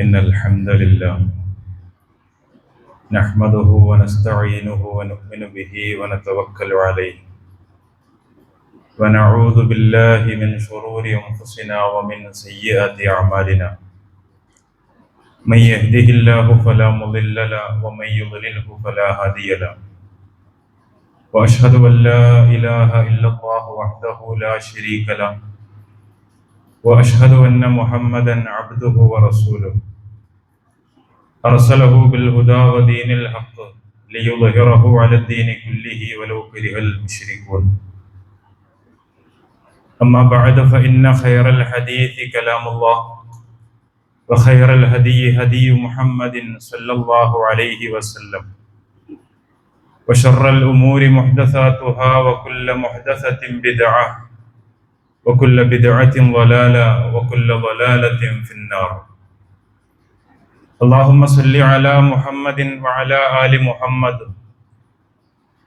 إن الحمد لله نحمده ونستعينه ونؤمن به ونتوكل عليه ونعوذ بالله من شرور أنفسنا ومن سيئات أعمالنا من يهده الله فلا مضل له ومن يضلله فلا هادي له وأشهد أن لا إله إلا الله وحده لا شريك له وأشهد أن محمدا عبده ورسوله أرسله بالهدى ودين الحق ليظهره على الدين كله ولو كره المشركون أما بعد فإن خير الحديث كلام الله وخير الهدي هدي محمد صلى الله عليه وسلم وشر الأمور محدثاتها وكل محدثة بدعة وكل بدعة ضلالة وكل ضلالة في النار. اللهم صل على محمد وعلى آل محمد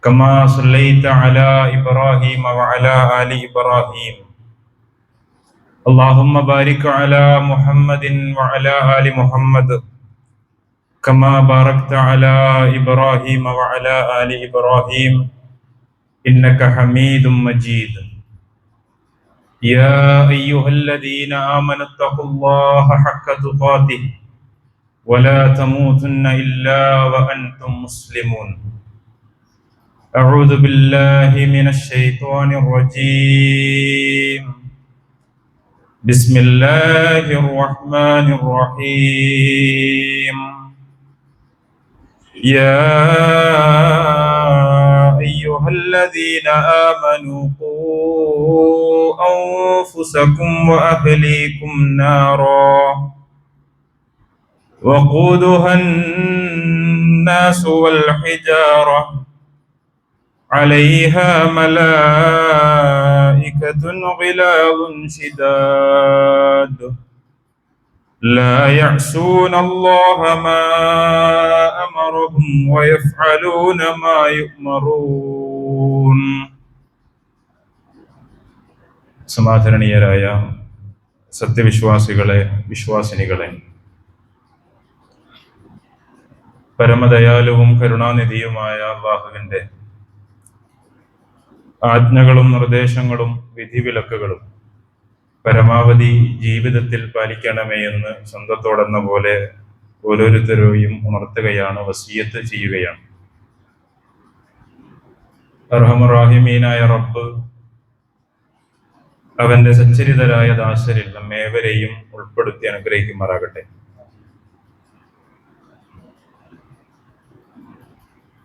كما صليت على إبراهيم وعلى آل إبراهيم. اللهم بارك على محمد وعلى آل محمد كما باركت على إبراهيم وعلى آل إبراهيم إنك حميد مجيد. يا أيها الذين آمنوا اتقوا الله حق تقاته ولا تموتن إلا وأنتم مسلمون. أعوذ بالله من الشيطان الرجيم. بسم الله الرحمن الرحيم. يا أيها الذين آمنوا قوا أنفسكم وأهليكم نارا وقودها الناس والحجارة عليها ملائكة غلاظ شداد لا يعصون الله ما أمرهم ويفعلون ما يؤمرون. സമാദരണീയരായ സത്യവിശ്വാസികളെ, വിശ്വാസിനികളെ, പരമദയാലുവും കരുണാനിധിയുമായ അല്ലാഹുവിന്റെ ആജ്ഞകളും നിർദ്ദേശങ്ങളും വിധിവിലക്കുകളും പരമാവധി ജീവിതത്തിൽ പാലിക്കണമേ എന്ന് സ്വന്തത്തോടെന്ന പോലെ ഓരോരുത്തരെയും ഉണർത്തുകയാണ്, വസിയത്ത് ചെയ്യുകയാണ്. അർഹമുറാഹിമീനായ റബ്ബ് അവന്റെ സച്ചരിതരായ ദാസരിൽ നമ്മേവരെയും ഉൾപ്പെടുത്തി അനുഗ്രഹിക്കുമാറാകട്ടെ.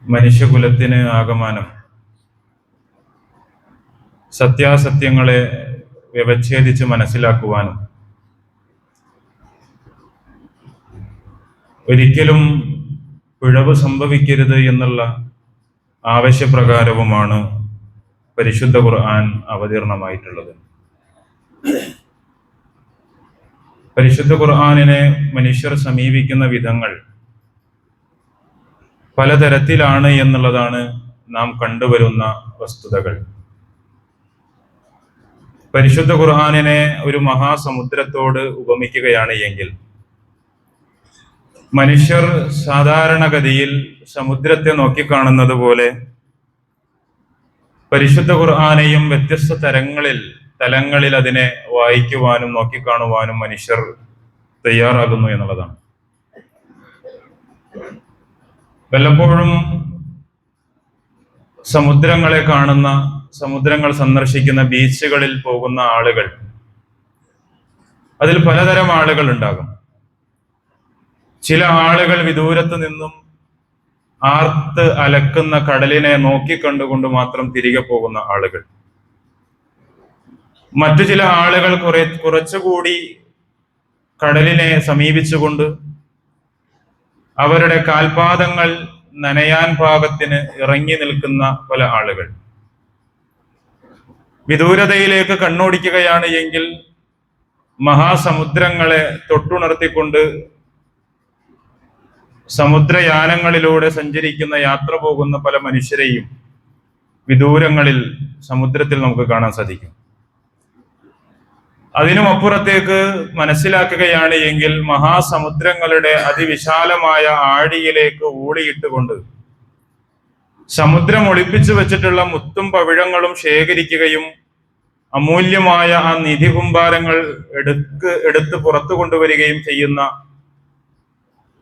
മനുഷ്യകുലത്തിന് ആകമാനം സത്യാസത്യങ്ങളെ വ്യവച്ഛേദിച്ച് മനസ്സിലാക്കുവാനും ഒരിക്കലും പിഴവ് സംഭവിക്കരുത് എന്നുള്ള ആവശ്യപ്രകാരവുമാണ് പരിശുദ്ധ ഖുർആൻ അവതീർണമായിട്ടുള്ളത്. പരിശുദ്ധ ഖുർആനിനെ മനുഷ്യർ സമീപിക്കുന്ന വിധങ്ങൾ പലതരത്തിലാണ് എന്നുള്ളതാണ് നാം കണ്ടുവരുന്ന വസ്തുതകൾ. പരിശുദ്ധ ഖുർആനിനെ ഒരു മഹാസമുദ്രത്തോട് ഉപമിക്കുകയാണ് എങ്കിൽ മനുഷ്യർ സാധാരണഗതിയിൽ സമുദ്രത്തെ നോക്കിക്കാണുന്നത് പോലെ പരിശുദ്ധ ഖുർആനെയും വ്യത്യസ്ത തലങ്ങളിൽ അതിനെ വായിക്കുവാനും നോക്കിക്കാണുവാനും മനുഷ്യർ തയ്യാറാകുന്നു എന്നുള്ളതാണ്. വല്ലപ്പോഴും സമുദ്രങ്ങളെ കാണുന്ന, സമുദ്രങ്ങൾ സന്ദർശിക്കുന്ന ബീച്ചുകളിൽ പോകുന്ന ആളുകൾ, അതിൽ പലതരം ആളുകൾ ഉണ്ടാകും. ചില ആളുകൾ വിദൂരത്ത് നിന്നും ആർത്ത് അലക്കുന്ന കടലിനെ നോക്കിക്കണ്ടുകൊണ്ട് മാത്രം തിരികെ പോകുന്ന ആളുകൾ. മറ്റു ചില ആളുകൾ കുറച്ചുകൂടി കടലിനെ സമീപിച്ചുകൊണ്ട് അവരുടെ കാൽപാദങ്ങൾ നനയാൻ പാകത്തിന് ഇറങ്ങി നിൽക്കുന്ന പല ആളുകൾ. വിദൂരതയിലേക്ക് കണ്ണോടിക്കുകയാണ് എങ്കിൽ മഹാസമുദ്രങ്ങളെ തൊട്ടുണർത്തിക്കൊണ്ട് സമുദ്രയാനങ്ങളിലൂടെ സഞ്ചരിക്കുന്ന, യാത്ര പോകുന്ന പല മനുഷ്യരെയും വിദൂരങ്ങളിൽ സമുദ്രത്തിൽ നമുക്ക് കാണാൻ സാധിക്കും. അതിനും അപ്പുറത്തേക്ക് മനസ്സിലാക്കുകയാണ് എങ്കിൽ മഹാസമുദ്രങ്ങളുടെ അതിവിശാലമായ ആഴിയിലേക്ക് ഊളിയിട്ടുകൊണ്ട് സമുദ്രം ഒളിപ്പിച്ചു വെച്ചിട്ടുള്ള മുത്തും പവിഴങ്ങളും ശേഖരിക്കുകയും അമൂല്യമായ ആ നിധി കുമ്പാരങ്ങൾ എടുത്ത് പുറത്തു കൊണ്ടുവരികയും ചെയ്യുന്ന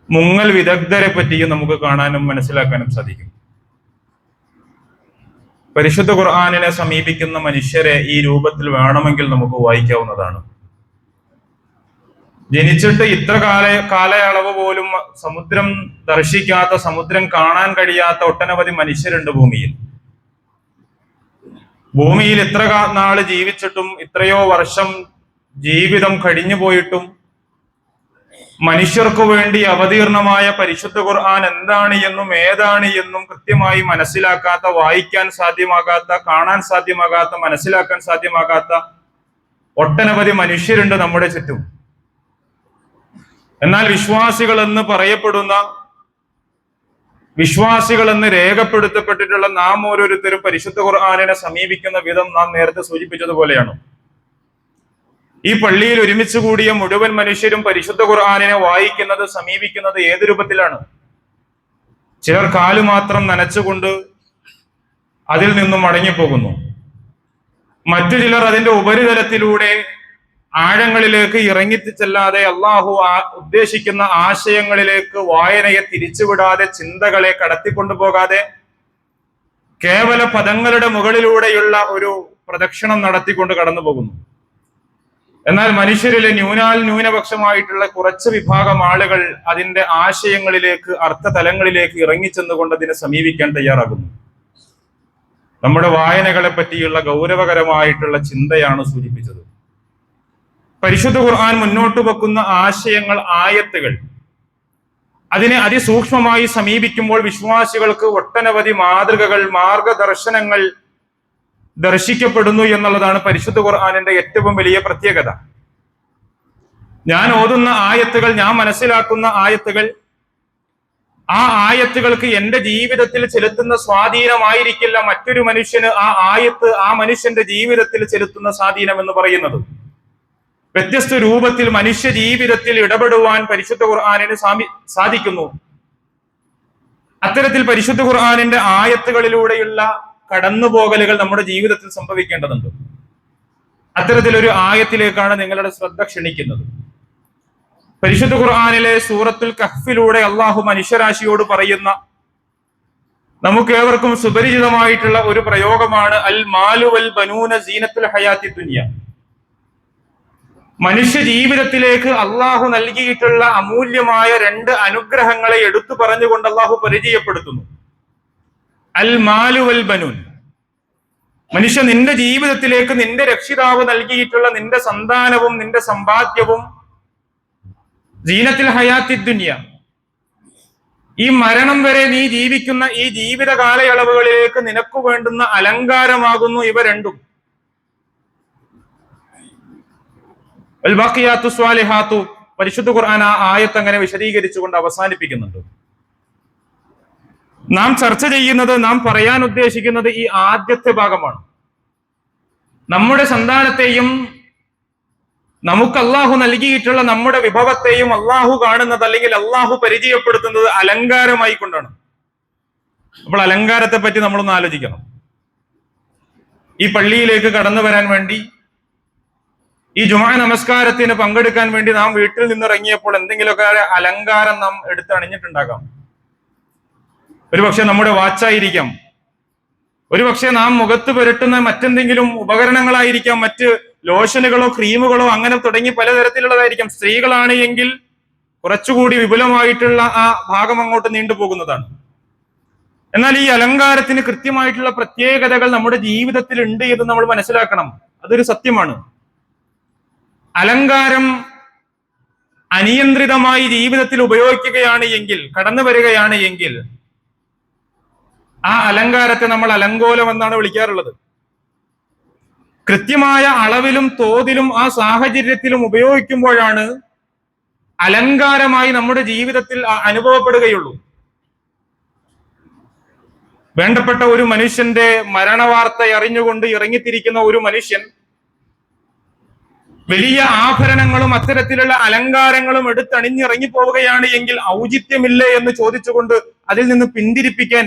മുങ്ങൽ വിദഗ്ധരെ പറ്റിയും നമുക്ക് കാണാനും മനസ്സിലാക്കാനും സാധിക്കും. പരിശുദ്ധ ഖുർആനിനെ സമീപിക്കുന്ന മനുഷ്യരെ ഈ രൂപത്തിൽ വേണമെങ്കിൽ നമുക്ക് വായിക്കാവുന്നതാണ്. ജനിച്ചിട്ട് ഇത്ര കാലയളവ് പോലും സമുദ്രം ദർശിക്കാത്ത, സമുദ്രം കാണാൻ കഴിയാത്ത ഒട്ടനവധി മനുഷ്യരുണ്ട് ഭൂമിയിൽ. ഭൂമിയിൽ ഇത്ര നാള് ജീവിച്ചിട്ടും എത്രയോ വർഷം ജീവിതം കഴിഞ്ഞു പോയിട്ടും മനുഷ്യർക്കു വേണ്ടി അവതീർണമായ പരിശുദ്ധ ഖുർആൻ എന്താണ് എന്നും ഏതാണ് എന്നും കൃത്യമായി മനസ്സിലാക്കാത്ത, വായിക്കാൻ സാധ്യമാകാത്ത, കാണാൻ സാധ്യമാകാത്ത, മനസ്സിലാക്കാൻ സാധ്യമാകാത്ത ഒട്ടനവധി മനുഷ്യരുണ്ട് നമ്മുടെ ചുറ്റും. എന്നാൽ വിശ്വാസികൾ എന്ന് പറയപ്പെടുന്ന, വിശ്വാസികൾ എന്ന് രേഖപ്പെടുത്തപ്പെട്ടിട്ടുള്ള നാം ഓരോരുത്തരും പരിശുദ്ധ ഖുർആനിനെ സമീപിക്കുന്ന വിധം നാം നേരത്തെ സൂചിപ്പിച്ചതുപോലെയാണ്. ഈ പള്ളിയിൽ ഒരുമിച്ച് കൂടിയ മുഴുവൻ മനുഷ്യരും പരിശുദ്ധ ഖുർആനിനെ വായിക്കുന്നത്, സമീപിക്കുന്നത് ഏത് രൂപത്തിലാണ്? ചിലർ കാല് മാത്രം നനച്ചുകൊണ്ട് അതിൽ നിന്നും മടങ്ങിപ്പോകുന്നു. മറ്റു ചിലർ അതിന്റെ ഉപരിതലത്തിലൂടെ ആഴങ്ങളിലേക്ക് ഇറങ്ങിച്ചെല്ലാതെ അള്ളാഹു ഉദ്ദേശിക്കുന്ന ആശയങ്ങളിലേക്ക് വായനയെ തിരിച്ചുവിടാതെ, ചിന്തകളെ കടത്തിക്കൊണ്ടുപോകാതെ കേവല പദങ്ങളുടെ മുകളിലൂടെയുള്ള ഒരു പ്രദക്ഷിണം നടത്തിക്കൊണ്ട് കടന്നു പോകുന്നു. എന്നാൽ മനുഷ്യരിലെ ന്യൂനപക്ഷമായിട്ടുള്ള കുറച്ച് വിഭാഗം ആളുകൾ അതിന്റെ ആശയങ്ങളിലേക്ക്, അർത്ഥതലങ്ങളിലേക്ക് ഇറങ്ങിച്ചെന്നുകൊണ്ട് അതിനെ സമീപിക്കാൻ തയ്യാറാകുന്നു. നമ്മുടെ വായനകളെ പറ്റിയുള്ള ഗൗരവകരമായിട്ടുള്ള ചിന്തയാണ് സൂചിപ്പിച്ചത്. പരിശുദ്ധ ഖുർആൻ മുന്നോട്ട് വെക്കുന്ന ആശയങ്ങൾ, ആയത്തുകൾ, അതിനെ അതിസൂക്ഷ്മമായി സമീപിക്കുമ്പോൾ വിശ്വാസികൾക്ക് ഒട്ടനവധി മാതൃകകൾ, മാർഗദർശനങ്ങൾ ദർശിക്കപ്പെടുന്നു എന്നുള്ളതാണ് പരിശുദ്ധ ഖുർആനിന്റെ ഏറ്റവും വലിയ പ്രത്യേകത. ഞാൻ ഓതുന്ന ആയത്തുകൾ, ഞാൻ മനസ്സിലാക്കുന്ന ആയത്തുകൾ, ആ ആയത്തുകൾക്ക് എന്റെ ജീവിതത്തിൽ ചെലുത്തുന്ന സ്വാധീനമായിരിക്കില്ല മറ്റൊരു മനുഷ്യന് ആ ആയത്ത് ആ മനുഷ്യന്റെ ജീവിതത്തിൽ ചെലുത്തുന്ന സ്വാധീനം എന്ന് പറയുന്നത്. വ്യത്യസ്ത രൂപത്തിൽ മനുഷ്യ ജീവിതത്തിൽ ഇടപെടുവാൻ പരിശുദ്ധ ഖുർആനിന് സാധിക്കുന്നു. അത്തരത്തിൽ പരിശുദ്ധ ഖുർആനിന്റെ ആയത്തുകളിലൂടെയുള്ള കടന്നുപോകലുകൾ നമ്മുടെ ജീവിതത്തിൽ സംഭവിക്കേണ്ടതുണ്ട്. അത്തരത്തിലൊരു ആയത്തിലേക്കാണ് നിങ്ങളുടെ ശ്രദ്ധ ക്ഷണിക്കുന്നത്. പരിശുദ്ധ ഖുർആനിലെ സൂറത്തുൽ കഹ്ഫിലൂടെ അള്ളാഹു മനുഷ്യരാശിയോട് പറയുന്ന, നമുക്ക് ഏവർക്കും സുപരിചിതമായിട്ടുള്ള ഒരു പ്രയോഗമാണ് അൽ മാലു വൽ ബനൂന സീനത്തുൽ ഹയാത്തി ദുനിയ. മനുഷ്യ ജീവിതത്തിലേക്ക് അള്ളാഹു നൽകിയിട്ടുള്ള അമൂല്യമായ രണ്ട് അനുഗ്രഹങ്ങളെ എടുത്തു പറഞ്ഞുകൊണ്ട് അള്ളാഹു പരിചയപ്പെടുത്തുന്നു. അൽ മാലു വൽ ബനൂൻ. മനുഷ്യ, നിന്റെ ജീവിതത്തിലേക്ക് നിന്റെ രക്ഷിതാവ് നൽകിയിട്ടുള്ള നിന്റെ സന്താനവും നിന്റെ സമ്പാദ്യവും സീനത്തുൽ ഹയാത്തി ദുനിയ, ഈ മരണം വരെ നീ ജീവിക്കുന്ന ഈ ജീവിത കാലയളവുകളിലേക്ക് നിനക്ക് വേണ്ടുന്ന അലങ്കാരമാകുന്നു ഇവ രണ്ടും. പരിശുദ്ധ ഖുർആൻ ആ ആയത്ത് അങ്ങനെ വിശദീകരിച്ചുകൊണ്ട് അവസാനിപ്പിക്കുന്നുണ്ട്. നാം ചർച്ച ചെയ്യുന്നത്, നാം പറയാൻ ഉദ്ദേശിക്കുന്നത് ഈ ആദ്യത്തെ ഭാഗമാണ്. നമ്മുടെ സന്താനത്തെയും നമുക്ക് അള്ളാഹു നൽകിയിട്ടുള്ള നമ്മുടെ വിഭവത്തെയും അള്ളാഹു കാണുന്നത്, അല്ലെങ്കിൽ അള്ളാഹു പരിചയപ്പെടുത്തുന്നത് അലങ്കാരമായി കൊണ്ടാണ്. അപ്പോൾ അലങ്കാരത്തെ പറ്റി നമ്മളൊന്ന് ആലോചിക്കണം. ഈ പള്ളിയിലേക്ക് കടന്നു വരാൻ വേണ്ടി, ഈ ജുമാ നമസ്കാരത്തിന് പങ്കെടുക്കാൻ വേണ്ടി നാം വീട്ടിൽ നിന്നിറങ്ങിയപ്പോൾ എന്തെങ്കിലുമൊക്കെ അലങ്കാരം നാം എടുത്ത് അണിഞ്ഞിട്ടുണ്ടാകാം. ഒരുപക്ഷെ നമ്മുടെ വാച്ചായിരിക്കാം, ഒരുപക്ഷെ നാം മുഖത്ത് പുരട്ടുന്ന മറ്റെന്തെങ്കിലും ഉപകരണങ്ങളായിരിക്കാം, മറ്റ് ലോഷനുകളോ ക്രീമുകളോ അങ്ങനെ തുടങ്ങി പലതരത്തിലുള്ളതായിരിക്കാം. സ്ത്രീകളാണ് എങ്കിൽ കുറച്ചുകൂടി വിപുലമായിട്ടുള്ള ആ ഭാഗം അങ്ങോട്ട് നീണ്ടുപോകുന്നതാണ്. എന്നാൽ ഈ അലങ്കാരത്തിന് കൃത്യമായിട്ടുള്ള പ്രത്യേകതകൾ നമ്മുടെ ജീവിതത്തിൽ ഉണ്ട് എന്ന് നമ്മൾ മനസ്സിലാക്കണം. അതൊരു സത്യമാണ്. അലങ്കാരം അനിയന്ത്രിതമായി ജീവിതത്തിൽ ഉപയോഗിക്കുകയാണ് എങ്കിൽ, കടന്നു വരികയാണ് എങ്കിൽ, ആ അലങ്കാരത്തെ നമ്മൾ അലങ്കോലം എന്നാണ് വിളിക്കാറുള്ളത്. കൃത്യമായ അളവിലും തോതിലും ആ സാഹചര്യത്തിലും ഉപയോഗിക്കുമ്പോഴാണ് അലങ്കാരമായി നമ്മുടെ ജീവിതത്തിൽ അനുഭവപ്പെടുകയുള്ളൂ. വേണ്ടപ്പെട്ട ഒരു മനുഷ്യന്റെ മരണവാർത്ത അറിഞ്ഞുകൊണ്ട് ഇറങ്ങിത്തിരിക്കുന്ന ഒരു മനുഷ്യൻ വലിയ ആഭരണങ്ങളും അത്തരത്തിലുള്ള അലങ്കാരങ്ങളും എടുത്തണിഞ്ഞിറങ്ങി പോവുകയാണ് എങ്കിൽ ഔചിത്യമില്ലേ എന്ന് ചോദിച്ചുകൊണ്ട് അതിൽ നിന്ന് പിന്തിരിപ്പിക്കാൻ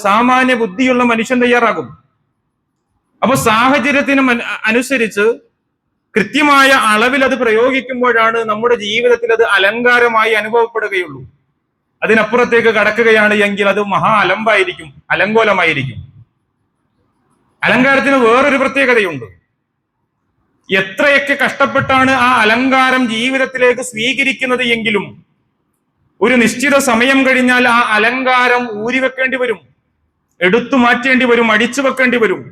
സാമാന്യ ബുദ്ധിയുള്ള മനുഷ്യൻ തയ്യാറാകും. അപ്പൊ സാഹചര്യത്തിന് അനുസരിച്ച് കൃത്യമായ അളവിൽ അത് പ്രയോഗിക്കുമ്പോഴാണ് നമ്മുടെ ജീവിതത്തിൽ അത് അലങ്കാരമായി അനുഭവപ്പെടുകയുള്ളൂ. അതിനപ്പുറത്തേക്ക് കടക്കുകയാണ് എങ്കിൽ അത് മഹാ അലമ്പായിരിക്കും, അലങ്കോലമായിരിക്കും. അലങ്കാരത്തിന് വേറൊരു പ്രത്യേകതയുണ്ട്. എത്രയൊക്കെ കഷ്ടപ്പെട്ടാണ് ആ അലങ്കാരം ജീവിതത്തിലേക്ക് സ്വീകരിക്കുന്നത് എങ്കിലും ഒരു നിശ്ചിത സമയം കഴിഞ്ഞാൽ ആ അലങ്കാരം ഊരിവെക്കേണ്ടി വരും, എടുത്തു മാറ്റേണ്ടി വരും, അടിച്ചു വെക്കേണ്ടി വരും.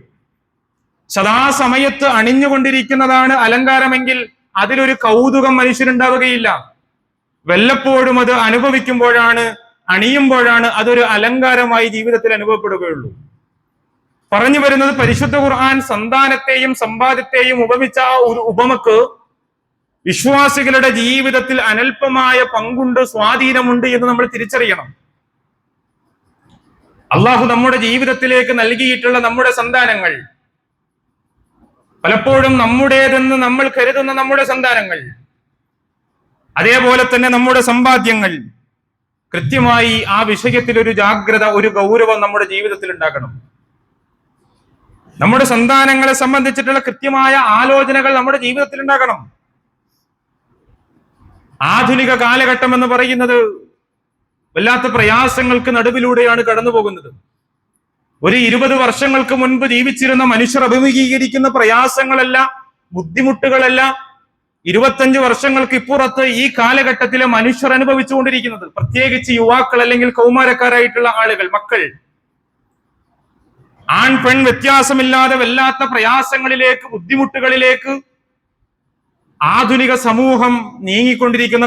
സദാസമയത്ത് അണിഞ്ഞുകൊണ്ടിരിക്കുന്നതാണ് അലങ്കാരമെങ്കിൽ അതിലൊരു കൗതുകം മനുഷ്യനുണ്ടാവുകയില്ല. വല്ലപ്പോഴും അത് അനുഭവിക്കുമ്പോഴാണ്, അണിയുമ്പോഴാണ് അതൊരു അലങ്കാരമായി ജീവിതത്തിൽ അനുഭവപ്പെടുകയുള്ളൂ. പറഞ്ഞു വരുന്നത് പരിശുദ്ധ ഖുർആൻ സന്താനത്തെയും സമ്പാദ്യത്തെയും ഉപമിച്ച ആ ഒരു ഉപമക്ക് വിശ്വാസികളുടെ ജീവിതത്തിൽ അനൽപമായ പങ്കുണ്ട്, സ്വാധീനമുണ്ട് എന്ന് നമ്മൾ തിരിച്ചറിയണം. അള്ളാഹു നമ്മുടെ ജീവിതത്തിലേക്ക് നൽകിയിട്ടുള്ള നമ്മുടെ സന്താനങ്ങൾ, പലപ്പോഴും നമ്മുടേതെന്ന് നമ്മൾ കരുതുന്ന നമ്മുടെ സന്താനങ്ങൾ, അതേപോലെ തന്നെ നമ്മുടെ സമ്പാദ്യങ്ങൾ, കൃത്യമായി ആ വിഷയത്തിൽ ഒരു ജാഗ്രത, ഒരു ഗൗരവം നമ്മുടെ ജീവിതത്തിൽ ഉണ്ടാക്കണം. നമ്മുടെ സന്താനങ്ങളെ സംബന്ധിച്ചിട്ടുള്ള കൃത്യമായ ആലോചനകൾ നമ്മുടെ ജീവിതത്തിൽ ഉണ്ടാകണം. ആധുനിക കാലഘട്ടം എന്ന് പറയുന്നത് വല്ലാത്ത പ്രയാസങ്ങൾക്ക് നടുവിലൂടെയാണ് കടന്നു പോകുന്നത്. ഒരു 20 വർഷങ്ങൾക്ക് മുൻപ് ജീവിച്ചിരുന്ന മനുഷ്യർ അഭിമുഖീകരിക്കുന്ന പ്രയാസങ്ങളല്ല, ബുദ്ധിമുട്ടുകളല്ല 25 വർഷങ്ങൾക്ക് ഇപ്പുറത്ത് ഈ കാലഘട്ടത്തിലെ മനുഷ്യർ അനുഭവിച്ചുകൊണ്ടിരിക്കുന്നത്. പ്രത്യേകിച്ച് യുവാക്കൾ അല്ലെങ്കിൽ കൗമാരക്കാരായിട്ടുള്ള ആളുകൾ, മക്കൾ, ആൺ പെൺ വ്യത്യാസമില്ലാതെ വല്ലാത്ത പ്രയാസങ്ങളിലേക്ക്, ബുദ്ധിമുട്ടുകളിലേക്ക് ആധുനിക സമൂഹം നീങ്ങിക്കൊണ്ടിരിക്കുന്ന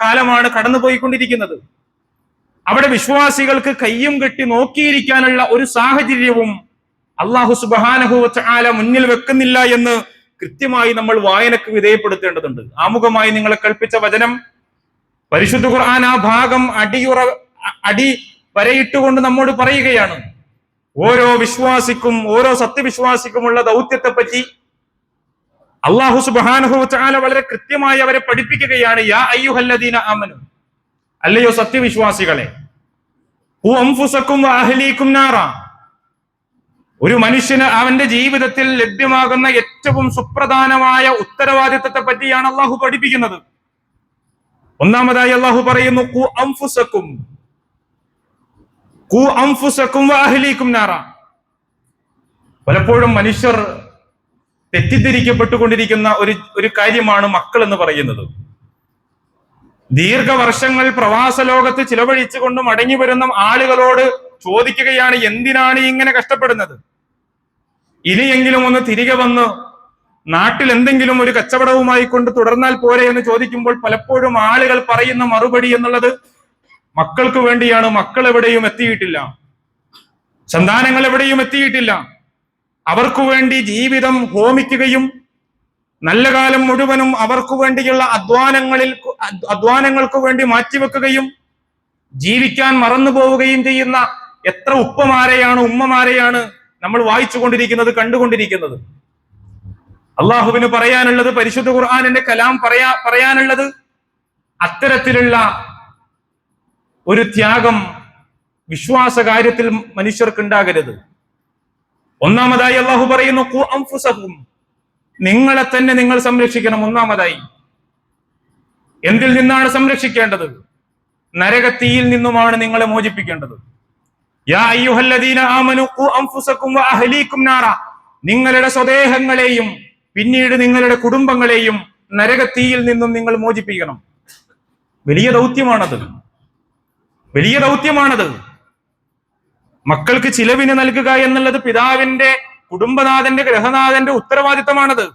കാലമാണ് കടന്നുപോയിക്കൊണ്ടിരിക്കുന്നത്. അവിടെ വിശ്വാസികൾക്ക് കയ്യും കെട്ടി നോക്കിയിരിക്കാനുള്ള ഒരു സാഹചര്യവും അല്ലാഹു സുബ്ഹാനഹു വ തആല മുന്നിൽ വെക്കുന്നില്ല എന്ന് കൃത്യമായി നമ്മൾ വായനക്ക് വിധേയപ്പെടുത്തേണ്ടതുണ്ട്. ആമുഖമായി നിങ്ങളെ കൽപ്പിച്ച വചനം പരിശുദ്ധ ഖുർആൻ ആ ഭാഗം അടി വരയിട്ടുകൊണ്ട് നമ്മോട് പറയുകയാണ്. ഓരോ വിശ്വാസിക്കും, ഓരോ സത്യവിശ്വാസിക്കുമുള്ള ദൗത്യത്തെ പറ്റി അല്ലാഹു സുബ്ഹാനഹു വ തആല വളരെ കൃത്യമായി അവരെ പഠിപ്പിക്കുകയാണ്. യാ അയ്യുഹല്ലദീന ആമനു, അല്ലയോ സത്യവിശ്വാസികളെ, ഖു അൻഫുസകും വ അഹ്ലീകും നാറ, ഒരു മനുഷ്യന് അവന്റെ ജീവിതത്തിൽ ലഭ്യമാകുന്ന ഏറ്റവും സുപ്രധാനമായ ഉത്തരവാദിത്തത്തെ പറ്റിയാണ് അള്ളാഹു പഠിപ്പിക്കുന്നത്. ഒന്നാമതായി അള്ളാഹു പറയുന്നു ഖു അൻഫുസകും വ അഹ്ലീകും നാറ. പലപ്പോഴും മനുഷ്യർ തെറ്റിദ്ധരിക്കപ്പെട്ടുകൊണ്ടിരിക്കുന്ന ഒരു കാര്യമാണ് മക്കൾ എന്ന് പറയുന്നത്. ദീർഘവർഷങ്ങൾ പ്രവാസ ലോകത്ത് ചിലവഴിച്ചുകൊണ്ട് മടങ്ങി വരുന്ന ആളുകളോട് ചോദിക്കുകയാണ്, എന്തിനാണ് ഇങ്ങനെ കഷ്ടപ്പെടുന്നത്? ഇനിയെങ്കിലും ഒന്ന് തിരികെ വന്ന് നാട്ടിൽ എന്തെങ്കിലും ഒരു കച്ചവടവുമായി കൊണ്ട് തുടർന്നാൽ പോരെ എന്ന് ചോദിക്കുമ്പോൾ പലപ്പോഴും ആളുകൾ പറയുന്ന മറുപടി എന്നുള്ളത് മക്കൾക്ക് വേണ്ടിയാണ്. മക്കൾ എവിടെയും എത്തിയിട്ടില്ല, സന്താനങ്ങൾ എവിടെയും എത്തിയിട്ടില്ല. അവർക്കു വേണ്ടി ജീവിതം ഹോമിക്കുകയും നല്ല കാലം മുഴുവനും അവർക്കു വേണ്ടിയുള്ള അധ്വാനങ്ങൾക്ക് വേണ്ടി മാറ്റിവെക്കുകയും ജീവിക്കാൻ മറന്നു പോവുകയും ചെയ്യുന്ന എത്ര ഉപ്പമാരെയാണ്, ഉമ്മമാരെയാണ് നമ്മൾ വായിച്ചു കൊണ്ടിരിക്കുന്നത്, കണ്ടുകൊണ്ടിരിക്കുന്നത്. അള്ളാഹുവിന് പറയാനുള്ളത്, പരിശുദ്ധ ഖുർആനിന്റെ കലാം പറയാനുള്ളത്, അത്തരത്തിലുള്ള ഒരു ത്യാഗം വിശ്വാസ കാര്യത്തിൽ മനുഷ്യർക്ക് ഉണ്ടാകരുത്. ഒന്നാമതായി അള്ളാഹു പറയുന്നു ഖു അൻഫുസകും, നിങ്ങളെ തന്നെ നിങ്ങൾ സംരക്ഷിക്കണം. ഒന്നാമതായി എന്തിൽ നിന്നാണ് സംരക്ഷിക്കേണ്ടത്? നരകത്തീയിൽ നിന്നുമാണ് നിങ്ങളെ മോചിപ്പിക്കേണ്ടത്. യാ അയ്യുഹല്ലദീന ആമനു ഖു അൻഫുസകും വ അഹ്ലീകും നാറ, നിങ്ങളുടെ സ്വദേഹങ്ങളെയും പിന്നീട് നിങ്ങളുടെ കുടുംബങ്ങളെയും നരകത്തീയിൽ നിന്നും നിങ്ങൾ മോചിപ്പിക്കണം. വലിയ ദൗത്യമാണത്, വലിയ ദൗത്യമാണത്. മക്കൾക്ക് ചിലവിന് നൽകുക എന്നുള്ളത് പിതാവിന്റെ, കുടുംബനാഥന്റെ, ഗൃഹനാഥന്റെ ഉത്തരവാദിത്തമാണത്.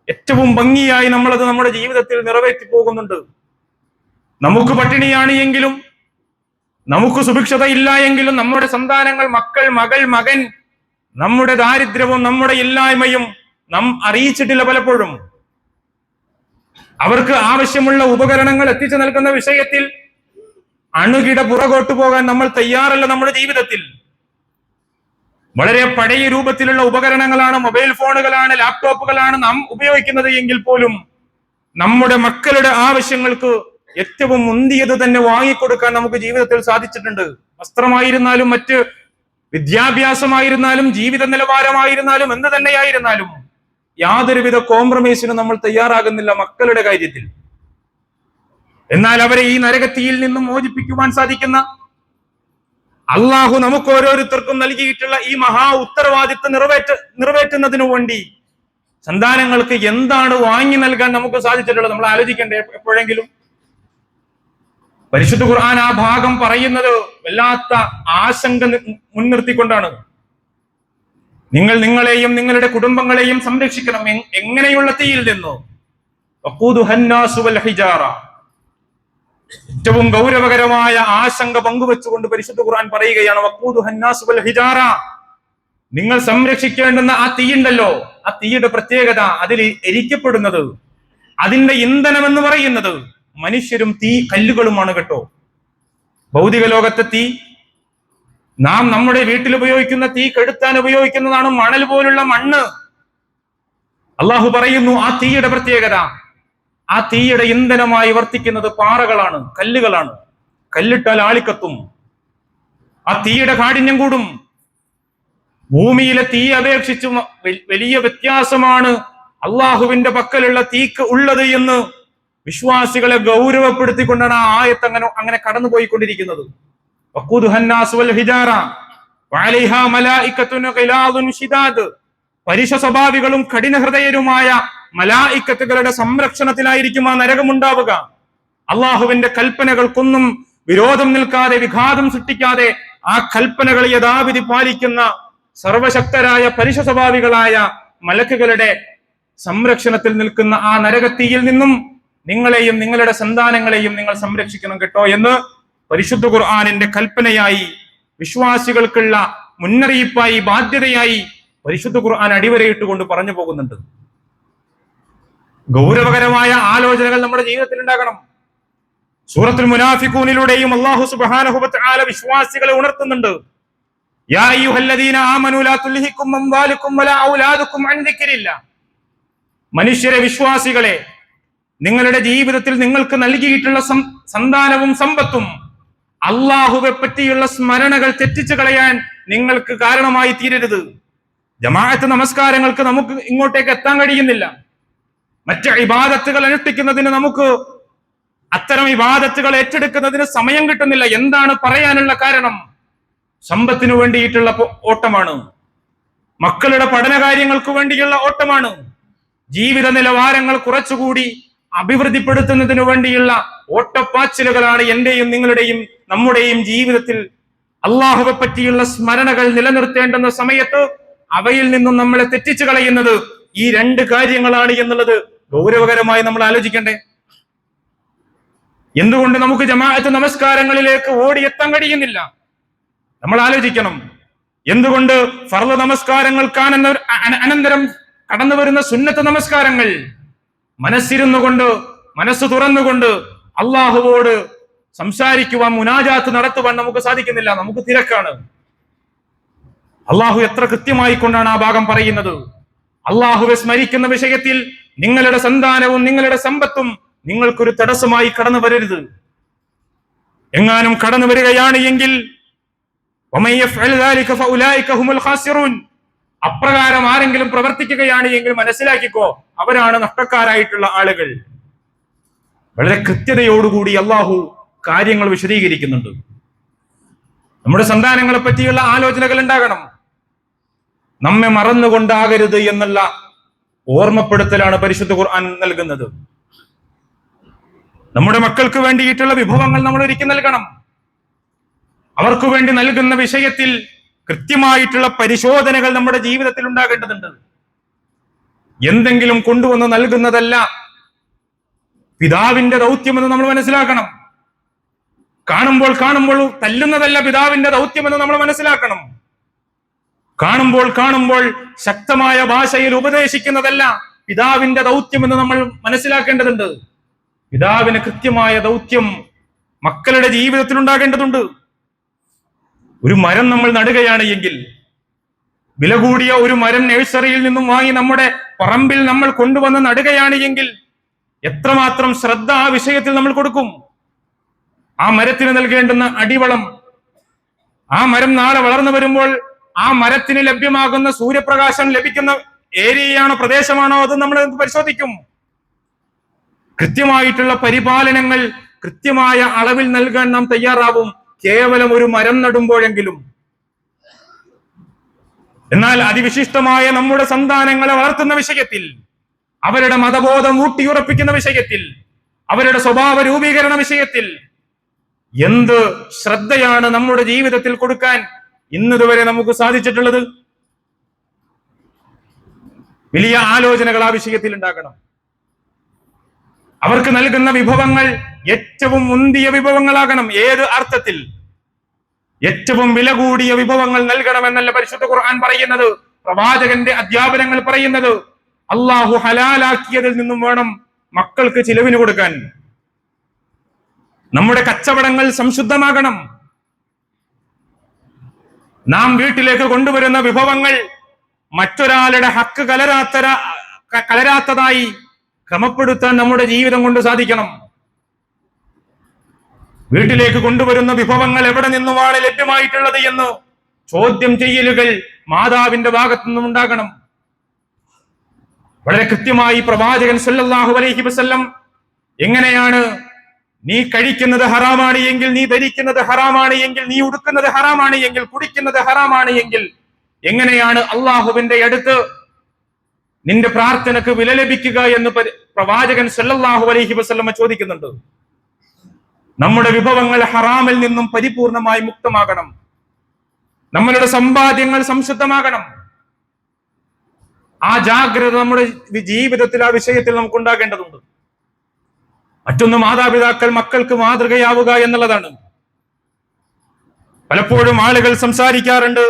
ഏറ്റവും ഭംഗിയായി നമ്മളത് നമ്മുടെ ജീവിതത്തിൽ നിറവേറ്റി പോകുന്നുണ്ട്. നമുക്ക് പട്ടിണിയാണ് എങ്കിലും, നമുക്ക് സുഭിക്ഷത ഇല്ല എങ്കിലും നമ്മുടെ സന്താനങ്ങൾ, മക്കൾ, മകൾ, മകൻ, നമ്മുടെ ദാരിദ്ര്യവും നമ്മുടെ ഇല്ലായ്മയും നാം അറിയിച്ചിട്ടില്ല. പലപ്പോഴും അവർക്ക് ആവശ്യമുള്ള ഉപകരണങ്ങൾ എത്തിച്ചു നൽകുന്ന വിഷയത്തിൽ അണുകിട പുറകോട്ട് പോകാൻ നമ്മൾ തയ്യാറല്ല. നമ്മുടെ ജീവിതത്തിൽ വളരെ പഴയ രൂപത്തിലുള്ള ഉപകരണങ്ങളാണ്, മൊബൈൽ ഫോണുകളാണ്, ലാപ്ടോപ്പുകളാണ് നാം ഉപയോഗിക്കുന്നത് എങ്കിൽ പോലും നമ്മുടെ മക്കളുടെ ആവശ്യങ്ങൾക്ക് ഏറ്റവും മുന്തിയത് തന്നെ വാങ്ങിക്കൊടുക്കാൻ നമുക്ക് ജീവിതത്തിൽ സാധിച്ചിട്ടുണ്ട്. വസ്ത്രമായിരുന്നാലും മറ്റ് വിദ്യാഭ്യാസമായിരുന്നാലും ജീവിത നിലവാരമായിരുന്നാലും എന്ത് തന്നെയായിരുന്നാലും യാതൊരുവിധ കോംപ്രമൈസിനും നമ്മൾ തയ്യാറാകുന്നില്ല മക്കളുടെ കാര്യത്തിൽ. എന്നാൽ അവരെ ഈ നരകത്തിയിൽ നിന്നും മോചിപ്പിക്കുവാൻ സാധിക്കുന്ന അള്ളാഹു നമുക്ക് ഓരോരുത്തർക്കും നൽകിയിട്ടുള്ള ഈ മഹാ ഉത്തരവാദിത്വം നിറവേറ്റുന്നതിനു വേണ്ടി സന്താനങ്ങൾക്ക് എന്താണ് വാങ്ങി നൽകാൻ നമുക്ക് സാധിച്ചിട്ടുള്ളത് നമ്മൾ ആലോചിക്കണ്ടേ എപ്പോഴെങ്കിലും? പരിശുദ്ധ ഖുർആൻ ആ ഭാഗം പറയുന്നത് വല്ലാത്ത ആശങ്ക മുൻനിർത്തിക്കൊണ്ടാണ്. നിങ്ങൾ നിങ്ങളെയും നിങ്ങളുടെ കുടുംബങ്ങളെയും സംരക്ഷിക്കണം. എങ്ങനെയുള്ള തീയിൽ നിന്നോ? ഏറ്റവും ഗൗരവകരമായ ആശങ്ക പങ്കുവെച്ചുകൊണ്ട് പരിശുദ്ധ ഖുർആൻ പറയുകയാണ്, നിങ്ങൾ സംരക്ഷിക്കേണ്ടുന്ന ആ തീയുണ്ടല്ലോ, ആ തീയുടെ പ്രത്യേകത അതിൽ എരിക്കപ്പെടുന്നത്, അതിന്റെ ഇന്ധനം എന്ന് പറയുന്നത് മനുഷ്യരും കല്ലുകളുമാണ് കേട്ടോ. ഭൗതിക ലോകത്തെ തീ, നാം നമ്മുടെ വീട്ടിൽ ഉപയോഗിക്കുന്ന തീ കെടുത്താൻ ഉപയോഗിക്കുന്നതാണ് മണൽ പോലുള്ള മണ്ണ്. അള്ളാഹു പറയുന്നു ആ തീയുടെ പ്രത്യേകത, ആ തീയുടെ ഇന്ധനമായി വർത്തിക്കുന്നത് പാറകളാണ്, കല്ലുകളാണ്. കല്ലിട്ടാൽ ആളിക്കത്തും, ആ തീയുടെ കാഠിന്യം കൂടും. ഭൂമിയിലെ തീ അപേക്ഷിച്ച് വലിയ വ്യത്യാസമാണ് അള്ളാഹുവിന്റെ പക്കലുള്ള തീക്ക് ഉള്ളത് എന്ന് വിശ്വാസികളെ ഗൗരവപ്പെടുത്തിക്കൊണ്ടാണ് ആ ആയത്ത് അങ്ങനെ കടന്നുപോയിക്കൊണ്ടിരിക്കുന്നത്. പരുഷ സ്വഭാവികളും കഠിന ഹൃദയരുമായ മലായിക്കത്തുകളുടെ സംരക്ഷണത്തിലായിരിക്കും ആ നരകമുണ്ടാവുക. അള്ളാഹുവിന്റെ കൽപ്പനകൾക്കൊന്നും വിരോധം നിൽക്കാതെ, വിഘാതം സൃഷ്ടിക്കാതെ ആ കൽപ്പനകൾ യഥാവിധി പാലിക്കുന്ന സർവശക്തരായ പരുഷ സ്വഭാവികളായ മലക്കുകളുടെ സംരക്ഷണത്തിൽ നിൽക്കുന്ന ആ നരകത്തിയിൽ നിന്നും നിങ്ങളെയും നിങ്ങളുടെ സന്താനങ്ങളെയും നിങ്ങൾ സംരക്ഷിക്കണം കേട്ടോ എന്ന് പരിശുദ്ധ ഖുർആനിന്റെ കൽപ്പനയായി, വിശ്വാസികൾക്കുള്ള മുന്നറിയിപ്പായി, ബാധ്യതയായി പരിശുദ്ധ ഖുർആൻ അടിവരയിട്ടുകൊണ്ട് പറഞ്ഞു പോകുന്നുണ്ട്. ഗൗരവകരമായ ആലോചനകൾ നമ്മുടെ ജീവിതത്തിൽ ഉണ്ടാകണം. സൂറത്തുൽ മുനാഫിഖൂനിലൂടെയും അല്ലാഹു സുബ്ഹാനഹു വ തആല വിശ്വാസികളെ ഉണർത്തുന്നുണ്ട്. യാ അയ്യുഹല്ലദീന ആമനൂ ലാ തുൽഹികും അംവാലുകും വലാ ഔലാദുകും അൻ ദിക്രില്ലാ. മനുഷ്യരെ, വിശ്വാസികളെ, നിങ്ങളുടെ ജീവിതത്തിൽ നിങ്ങൾക്ക് നൽകിയിട്ടുള്ള സന്താനവും സമ്പത്തും അള്ളാഹുവെ പറ്റിയുള്ള സ്മരണകൾ തെറ്റിച്ചു കളയാൻ നിങ്ങൾക്ക് കാരണമായി തീരരുത്. ജമാഅത്ത് നമസ്കാരങ്ങൾക്ക് നമുക്ക് ഇങ്ങോട്ടേക്ക് എത്താൻ കഴിയുന്നില്ല. മറ്റ് ഇബാദത്തുകൾ അനുഷ്ഠിക്കുന്നതിന് നമുക്ക് അത്തരം ഇബാദത്തുകൾ ഏറ്റെടുക്കുന്നതിന് സമയം കിട്ടുന്നില്ല. എന്താണ് പറയാനുള്ള കാരണം? സമ്പത്തിനു വേണ്ടിയിട്ടുള്ള ഓട്ടമാണ്, മക്കളുടെ പഠനകാര്യങ്ങൾക്ക് വേണ്ടിയുള്ള ഓട്ടമാണ്, ജീവിത നിലവാരങ്ങൾ കുറച്ചുകൂടി അഭിവൃദ്ധിപ്പെടുത്തുന്നതിനു വേണ്ടിയുള്ള ഓട്ടപ്പാച്ചിലുകളാണ് എന്റെയും നിങ്ങളുടെയും നമ്മുടെയും ജീവിതത്തിൽ. അള്ളാഹുവെ പറ്റിയുള്ള സ്മരണകൾ നിലനിർത്തേണ്ടുന്ന സമയത്ത് അവയിൽ നിന്നും നമ്മളെ തെറ്റിച്ചു കളയുന്നത് ഈ രണ്ട് കാര്യങ്ങളാണ് എന്നുള്ളത് ഗൗരവകരമായി നമ്മൾ ആലോചിക്കണ്ടേ? എന്തുകൊണ്ട് നമുക്ക് ജമാഅത്ത് നമസ്കാരങ്ങളിലേക്ക് ഓടിയെത്താൻ കഴിയുന്നില്ല? നമ്മൾ ആലോചിക്കണം. എന്തുകൊണ്ട് ഫർള് നമസ്കാരങ്ങൾക്ക് അനന്തരം കടന്നു വരുന്ന സുന്നത്ത് നമസ്കാരങ്ങൾ മനസ്സിരുന്നുകൊണ്ട്, മനസ്സ് തുറന്നുകൊണ്ട് അള്ളാഹുവോട് സംസാരിക്കുവാൻ, മുനാജാത്ത് നടത്തുവാൻ നമുക്ക് സാധിക്കുന്നില്ല? നമുക്ക് തിരക്കാണ്. അള്ളാഹു എത്ര കൃത്യമായി കൊണ്ടാണ് ആ ഭാഗം പറയുന്നത്. അള്ളാഹുവെ സ്മരിക്കുന്ന വിഷയത്തിൽ നിങ്ങളുടെ സന്താനവും നിങ്ങളുടെ സമ്പത്തും നിങ്ങൾക്കൊരു തടസ്സമായി കടന്നു വരരുത്. എങ്ങാനും കടന്നു വരികയാണ് എങ്കിൽ അപ്രകാരം ആരെങ്കിലും പ്രവർത്തിക്കുകയാണ് എങ്കിൽ മനസ്സിലാക്കിക്കോ, അവരാണ് നഷ്ടക്കാരായിട്ടുള്ള ആളുകൾ. വളരെ കൃത്യതയോടുകൂടി അള്ളാഹു കാര്യങ്ങൾ വിശദീകരിക്കുന്നുണ്ട്. നമ്മുടെ സന്താനങ്ങളെ പറ്റിയുള്ള ആലോചനകൾ ഉണ്ടാകണം. നമ്മെ മറന്നുകൊണ്ടാകരുത് എന്നുള്ള ഓർമ്മപ്പെടുത്തലാണ് പരിശുദ്ധ ഖുർആൻ നൽകുന്നത്. നമ്മുടെ മക്കൾക്ക് വേണ്ടിയിട്ടുള്ള വിഭവങ്ങൾ നമ്മൾ ഒരുക്കി നൽകണം. അവർക്ക് വേണ്ടി നൽകുന്ന വിഷയത്തിൽ കൃത്യമായിട്ടുള്ള പരിശോധനകൾ നമ്മുടെ ജീവിതത്തിൽ ഉണ്ടാകേണ്ടതുണ്ട്. എന്തെങ്കിലും കൊണ്ടുവന്ന് നൽകുന്നതല്ല പിതാവിന്റെ ദൗത്യമെന്ന് നമ്മൾ മനസ്സിലാക്കണം. കാണുമ്പോൾ തല്ലുന്നതല്ല പിതാവിന്റെ ദൗത്യമെന്ന് നമ്മൾ മനസ്സിലാക്കണം. കാണുമ്പോൾ ശക്തമായ ഭാഷയിൽ ഉപദേശിക്കുന്നതല്ല പിതാവിന്റെ ദൗത്യമെന്ന് നമ്മൾ മനസ്സിലാക്കേണ്ടതുണ്ട്. പിതാവിന് കൃത്യമായ ദൗത്യം മക്കളുടെ ജീവിതത്തിൽ ഉണ്ടാകേണ്ടതുണ്ട്. ഒരു മരം നമ്മൾ നടുകയാണ് എങ്കിൽ വില കൂടിയ ഒരു മരം നഴ്സറിയിൽ നിന്നും വാങ്ങി നമ്മുടെ പറമ്പിൽ നമ്മൾ കൊണ്ടുവന്ന് നടുകയാണ് എങ്കിൽ എത്രമാത്രം ശ്രദ്ധ ആ വിഷയത്തിൽ നമ്മൾ കൊടുക്കും? ആ മരത്തിന് നൽകേണ്ടുന്ന അടിവളം, ആ മരം നാളെ വളർന്നു വരുമ്പോൾ ആ മരത്തിന് ലഭ്യമാകുന്ന സൂര്യപ്രകാശം ലഭിക്കുന്ന ഏരിയയാണോ, പ്രദേശമാണോ, അത് നമ്മൾ പരിശോധിക്കും. കൃത്യമായിട്ടുള്ള പരിപാലനങ്ങൾ കൃത്യമായ അളവിൽ നൽകാൻ നാം തയ്യാറാവും, കേവലം ഒരു മരം നടുമ്പോഴെങ്കിലും. എന്നാൽ അതിവിശിഷ്ടമായ നമ്മുടെ സന്താനങ്ങളെ വളർത്തുന്ന വിഷയത്തിൽ, അവരുടെ മതബോധം ഊട്ടിയുറപ്പിക്കുന്ന വിഷയത്തിൽ, അവരുടെ സ്വഭാവ രൂപീകരണ വിഷയത്തിൽ എന്ത് ശ്രദ്ധയാണ് നമ്മുടെ ജീവിതത്തിൽ കൊടുക്കാൻ ഇന്നിതുവരെ നമുക്ക് സാധിച്ചിട്ടുള്ളത്? വലിയ ആലോചനകൾ ആ വിഷയത്തിൽ ഉണ്ടാകണം. അവർക്ക് നൽകുന്ന വിഭവങ്ങൾ ഏറ്റവും മുന്തിയ വിഭവങ്ങളാകണം. ഏത് അർത്ഥത്തിൽ? ഏറ്റവും വില കൂടിയ വിഭവങ്ങൾ നൽകണമെന്നല്ല പരിശുദ്ധ ഖുർആൻ പറയുന്നത്, പ്രവാചകന്റെ അധ്യാപനങ്ങൾ പറയുന്നത്. അള്ളാഹു ഹലാലാക്കിയതിൽ നിന്നും വേണം മക്കൾക്ക് ചിലവിന് കൊടുക്കാൻ. നമ്മുടെ കച്ചവടങ്ങൾ സംശുദ്ധമാകണം. നാം വീട്ടിലേക്ക് കൊണ്ടുവരുന്ന വിഭവങ്ങൾ മറ്റൊരാളുടെ ഹക്ക് കലരാത്തതായി ക്രമപ്പെടുത്താൻ നമ്മുടെ ജീവിതം കൊണ്ട് സാധിക്കണം. വീട്ടിലേക്ക് കൊണ്ടുവരുന്ന വിഭവങ്ങൾ എവിടെ നിന്നുമാണ് ലഭ്യമായിട്ടുള്ളത് എന്ന് ചോദ്യം ചെയ്യലുകൾ മാതാവിന്റെ ഭാഗത്തു നിന്നും ഉണ്ടാകണം. വളരെ കൃത്യമായി പ്രവാചകൻ സല്ലല്ലാഹു അലൈഹി വസല്ലം എങ്ങനെയാണ് നീ കഴിക്കുന്നത് ഹറാമാണ് എങ്കിൽ, നീ ധരിക്കുന്നത് ഹറാമാണ് എങ്കിൽ, നീ ഉടുക്കുന്നത് ഹറാമാണ് എങ്കിൽ, കുടിക്കുന്നത് ഹറാമാണ് എങ്കിൽ എങ്ങനെയാണ് അള്ളാഹുവിന്റെ അടുത്ത് നിന്റെ പ്രാർത്ഥനക്ക് വില ലഭിക്കുക എന്ന് പ്രവാചകൻ സല്ലല്ലാഹു അലൈഹി വസല്ലം ചോദിക്കുന്നുണ്ട്. നമ്മുടെ വിഭവങ്ങൾ ഹറാമിൽ നിന്നും പരിപൂർണമായി മുക്തമാകണം. നമ്മളുടെ സമ്പാദ്യങ്ങൾ സംശുദ്ധമാകണം. ആ ജാഗ്രത നമ്മുടെ ജീവിതത്തിൽ, ആ വിഷയത്തിൽ നമുക്ക് ഉണ്ടാകേണ്ടതുണ്ട്. മറ്റൊന്ന്, മാതാപിതാക്കൾ മക്കൾക്ക് മാതൃകയാവുക എന്നുള്ളതാണ്. പലപ്പോഴും ആളുകൾ സംസാരിക്കാറുണ്ട്,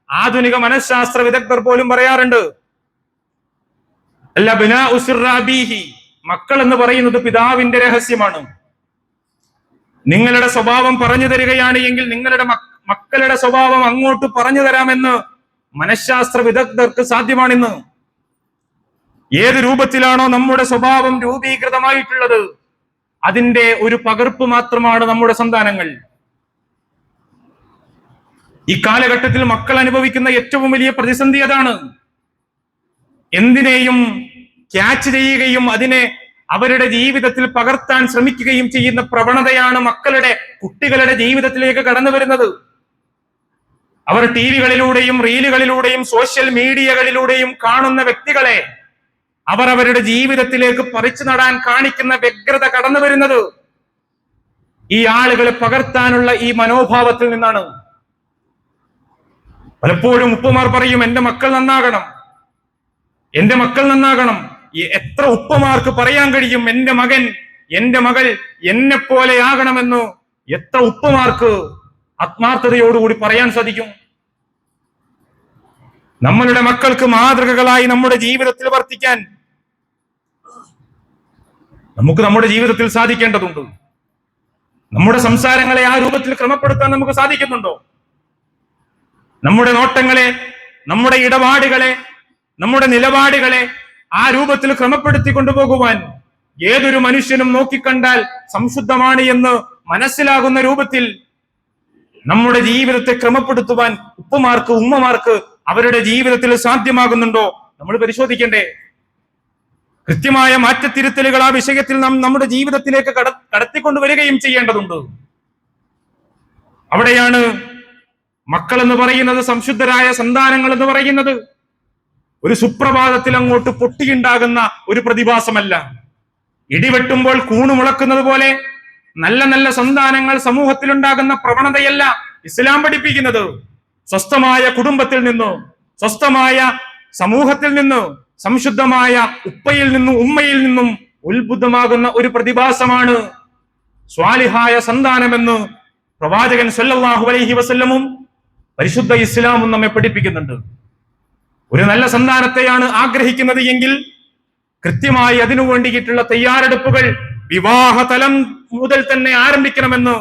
ആധുനിക മനഃശാസ്ത്ര വിദഗ്ധർ പോലും പറയാറുണ്ട്, മക്കൾ എന്ന് പറയുന്നത് പിതാവിന്റെ രഹസ്യമാണ്. നിങ്ങളുടെ സ്വഭാവം പറഞ്ഞു തരികയാണ് എങ്കിൽ നിങ്ങളുടെ മക്കളുടെ സ്വഭാവം അങ്ങോട്ട് പറഞ്ഞു തരാമെന്ന് മനഃശാസ്ത്ര വിദഗ്ധർക്ക് സാധ്യമാണിന്ന്. ഏത് രൂപത്തിലാണോ നമ്മുടെ സ്വഭാവം രൂപീകൃതമായിട്ടുള്ളത് അതിന്റെ ഒരു പകർപ്പ് മാത്രമാണ് നമ്മുടെ സന്താനങ്ങൾ. ഈ കാലഘട്ടത്തിൽ മക്കൾ അനുഭവിക്കുന്ന ഏറ്റവും വലിയ പ്രതിസന്ധി അതാണ്. എന്തിനേയും ക്യാച്ച് ചെയ്യുകയും അതിനെ അവരുടെ ജീവിതത്തിൽ പകർത്താൻ ശ്രമിക്കുകയും ചെയ്യുന്ന പ്രവണതയാണ് കുട്ടികളുടെ ജീവിതത്തിലേക്ക് കടന്നു വരുന്നത്. അവർ ടിവികളിലൂടെയും റീലുകളിലൂടെയും സോഷ്യൽ മീഡിയകളിലൂടെയും കാണുന്ന വ്യക്തികളെ അവർ അവരുടെ ജീവിതത്തിലേക്ക് പറിച്ചു നടാൻ കാണിക്കുന്ന വ്യഗ്രത കടന്നു വരുന്നത് ഈ ആളുകളെ പകർത്താനുള്ള ഈ മനോഭാവത്തിൽ നിന്നാണ്. പലപ്പോഴും ഉപ്പമാർ പറയും, എന്റെ മക്കൾ നന്നാകണം, എന്റെ മക്കൾ നന്നാകണം. എത്ര ഉപ്പമാർക്ക് പറയാൻ കഴിയും, എന്റെ മകൻ, എന്റെ മകൾ എന്നെ പോലെയാകണമെന്ന് എത്ര ഉപ്പമാർക്ക് ആത്മാർത്ഥതയോടുകൂടി പറയാൻ സാധിക്കും? നമ്മളുടെ മക്കൾക്ക് മാതൃകകളായി നമ്മുടെ ജീവിതത്തിൽ വർത്തിക്കാൻ നമുക്ക് നമ്മുടെ ജീവിതത്തിൽ സാധിക്കേണ്ടതുണ്ട്. നമ്മുടെ സംസാരങ്ങളെ ആ രൂപത്തിൽ ക്രമപ്പെടുത്താൻ നമുക്ക് സാധിക്കുന്നുണ്ടോ? നമ്മുടെ നോട്ടങ്ങളെ, നമ്മുടെ ഇടപാടുകളെ, നമ്മുടെ നിലപാടുകളെ ആ രൂപത്തിൽ ക്രമപ്പെടുത്തി കൊണ്ടുപോകുവാൻ ഏതൊരു മനുഷ്യനും നോക്കിക്കണ്ടാൽ സംശുദ്ധമാണ് എന്ന് മനസ്സിലാകുന്ന രൂപത്തിൽ നമ്മുടെ ജീവിതത്തെ ക്രമപ്പെടുത്തുവാൻ ഉപ്പമാർക്ക്, ഉമ്മമാർക്ക് അവരുടെ ജീവിതത്തിൽ സാധ്യമാകുന്നുണ്ടോ നമ്മൾ പരിശോധിക്കണ്ടേ? കൃത്യമായ മാറ്റത്തിരുത്തലുകൾ ആ വിഷയത്തിൽ നാം നമ്മുടെ ജീവിതത്തിലേക്ക് കടത്തിക്കൊണ്ടുവരികയും ചെയ്യേണ്ടതുണ്ട്. അവിടെയാണ് മക്കൾ എന്ന് പറയുന്നത്, സംശുദ്ധരായ സന്താനങ്ങൾ എന്ന് പറയുന്നത് ഒരു സുപ്രഭാതത്തിൽ അങ്ങോട്ട് പൊട്ടിയുണ്ടാകുന്ന ഒരു പ്രതിഭാസമല്ല. ഇടിവെട്ടുമ്പോൾ കൂണു മുളക്കുന്നത് പോലെ നല്ല നല്ല സന്താനങ്ങൾ സമൂഹത്തിലുണ്ടാകുന്ന പ്രവണതയല്ല ഇസ്ലാം പഠിപ്പിക്കുന്നത്. സ്വസ്ഥമായ കുടുംബത്തിൽ നിന്നു, സ്വസ്ഥമായ സമൂഹത്തിൽ നിന്നു, സംശുദ്ധമായ ഉപ്പയിൽ നിന്നും ഉമ്മയിൽ നിന്നും ഉത്ഭുതമാകുന്ന ഒരു പ്രതിഭാസമാണ് സ്വാലിഹായ സന്താനമെന്ന് പ്രവാചകൻ സല്ലല്ലാഹു അലൈഹി വസല്ലമും പരിശുദ്ധ ഇസ്ലാമും നമ്മെ പഠിപ്പിക്കുന്നുണ്ട്. ഒരു നല്ല സന്താനത്തെയാണ് ആഗ്രഹിക്കുന്നത് എങ്കിൽ കൃത്യമായി അതിനു വേണ്ടിയിട്ടുള്ള തയ്യാറെടുപ്പുകൾ വിവാഹതലം മുതൽ തന്നെ ആരംഭിക്കണമെന്ന്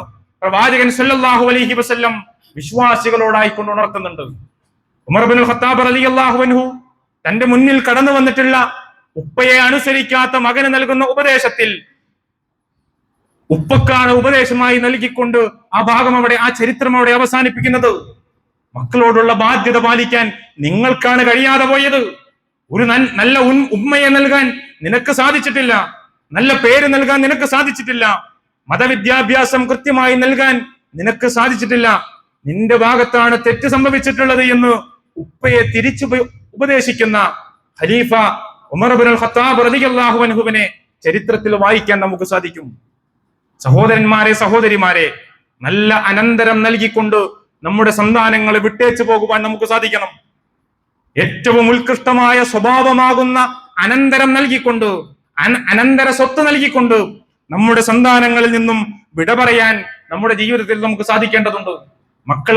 പ്രവാചകൻ സല്ലല്ലാഹു അലൈഹി വസല്ലം വിശ്വാസികളോടായിക്കൊണ്ട് ഉണർത്തുന്നുണ്ട്. ഉമർ ഇബ്നുൽ ഖത്താബ് റളിയല്ലാഹു അൻഹു തന്റെ മുന്നിൽ കടന്നു വന്നിട്ടുള്ള ഉപ്പയെ അനുസരിക്കാത്ത മകന് നൽകുന്ന ഉപദേശത്തിൽ ഉപ്പക്കാണ് ഉപദേശമായി നൽകിക്കൊണ്ട് ആ ഭാഗം അവിടെ, ആ ചരിത്രം അവിടെ അവസാനിപ്പിക്കുന്നത്. മക്കളോടുള്ള ബാധ്യത പാലിക്കാൻ നിങ്ങൾക്കാണ് കഴിയാതെ പോയത്. ഒരു നല്ല ഉമ്മയെ നൽകാൻ നിനക്ക് സാധിച്ചിട്ടില്ല, നല്ല പേര് നൽകാൻ നിനക്ക് സാധിച്ചിട്ടില്ല, മതവിദ്യാഭ്യാസം കൃത്യമായി നൽകാൻ നിനക്ക് സാധിച്ചിട്ടില്ല, നിന്റെ ഭാഗത്താണ് തെറ്റ് സംഭവിച്ചിട്ടുള്ളത് എന്ന് ഉപ്പയെ തിരിച്ചു ഉപദേശിക്കുന്ന ഖലീഫ ഉമർ ഇബ്നുൽ ഖത്താബ് റളിയല്ലാഹു അൻഹുവിനെ ചരിത്രത്തിൽ വായിക്കാൻ നമുക്ക് സാധിക്കും. സഹോദരന്മാരെ, സഹോദരിമാരെ, നല്ല അനന്തരം നൽകിക്കൊണ്ട് നമ്മുടെ സന്താനങ്ങളെ വിട്ടേച്ചു പോകുവാൻ നമുക്ക് സാധിക്കണം. ഏറ്റവും ഉത്കൃഷ്ടമായ സ്വഭാവമാകുന്ന അനന്തരം നൽകിക്കൊണ്ട്, അനന്തര സ്വത്ത് നൽകിക്കൊണ്ട് നമ്മുടെ സന്താനങ്ങളിൽ നിന്നും വിട പറയാൻ നമ്മുടെ ജീവിതത്തിൽ നമുക്ക് സാധിക്കേണ്ടതുണ്ട്. മക്കൾ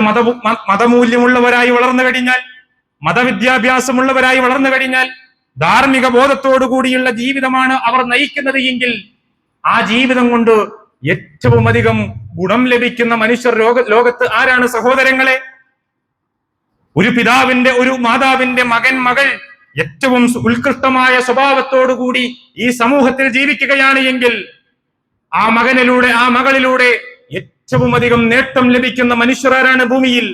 മതമൂല്യമുള്ളവരായി വളർന്നു കഴിഞ്ഞാൽ, മതവിദ്യാഭ്യാസമുള്ളവരായി വളർന്നു കഴിഞ്ഞാൽ, ധാർമ്മിക ബോധത്തോടു കൂടിയുള്ള ജീവിതമാണ് അവർ നയിക്കുന്നത് എങ്കിൽ ആ ജീവിതം കൊണ്ട് ഏറ്റവും അധികം ഗുണം ലഭിക്കുന്ന മനുഷ്യർ ലോകത്ത് ആരാണ് സഹോദരങ്ങളെ? ഒരു പിതാവിന്റെ, ഒരു മാതാവിന്റെ മകൻ, മകൾ ഏറ്റവും ഉത്കൃഷ്ടമായ സ്വഭാവത്തോടു കൂടി ഈ സമൂഹത്തിൽ ജീവിക്കുകയാണ് എങ്കിൽ ആ മകനിലൂടെ, ആ മകളിലൂടെ ഏറ്റവും അധികം നേട്ടം ലഭിക്കുന്ന മനുഷ്യരാരാണ് ഭൂമിയിൽ?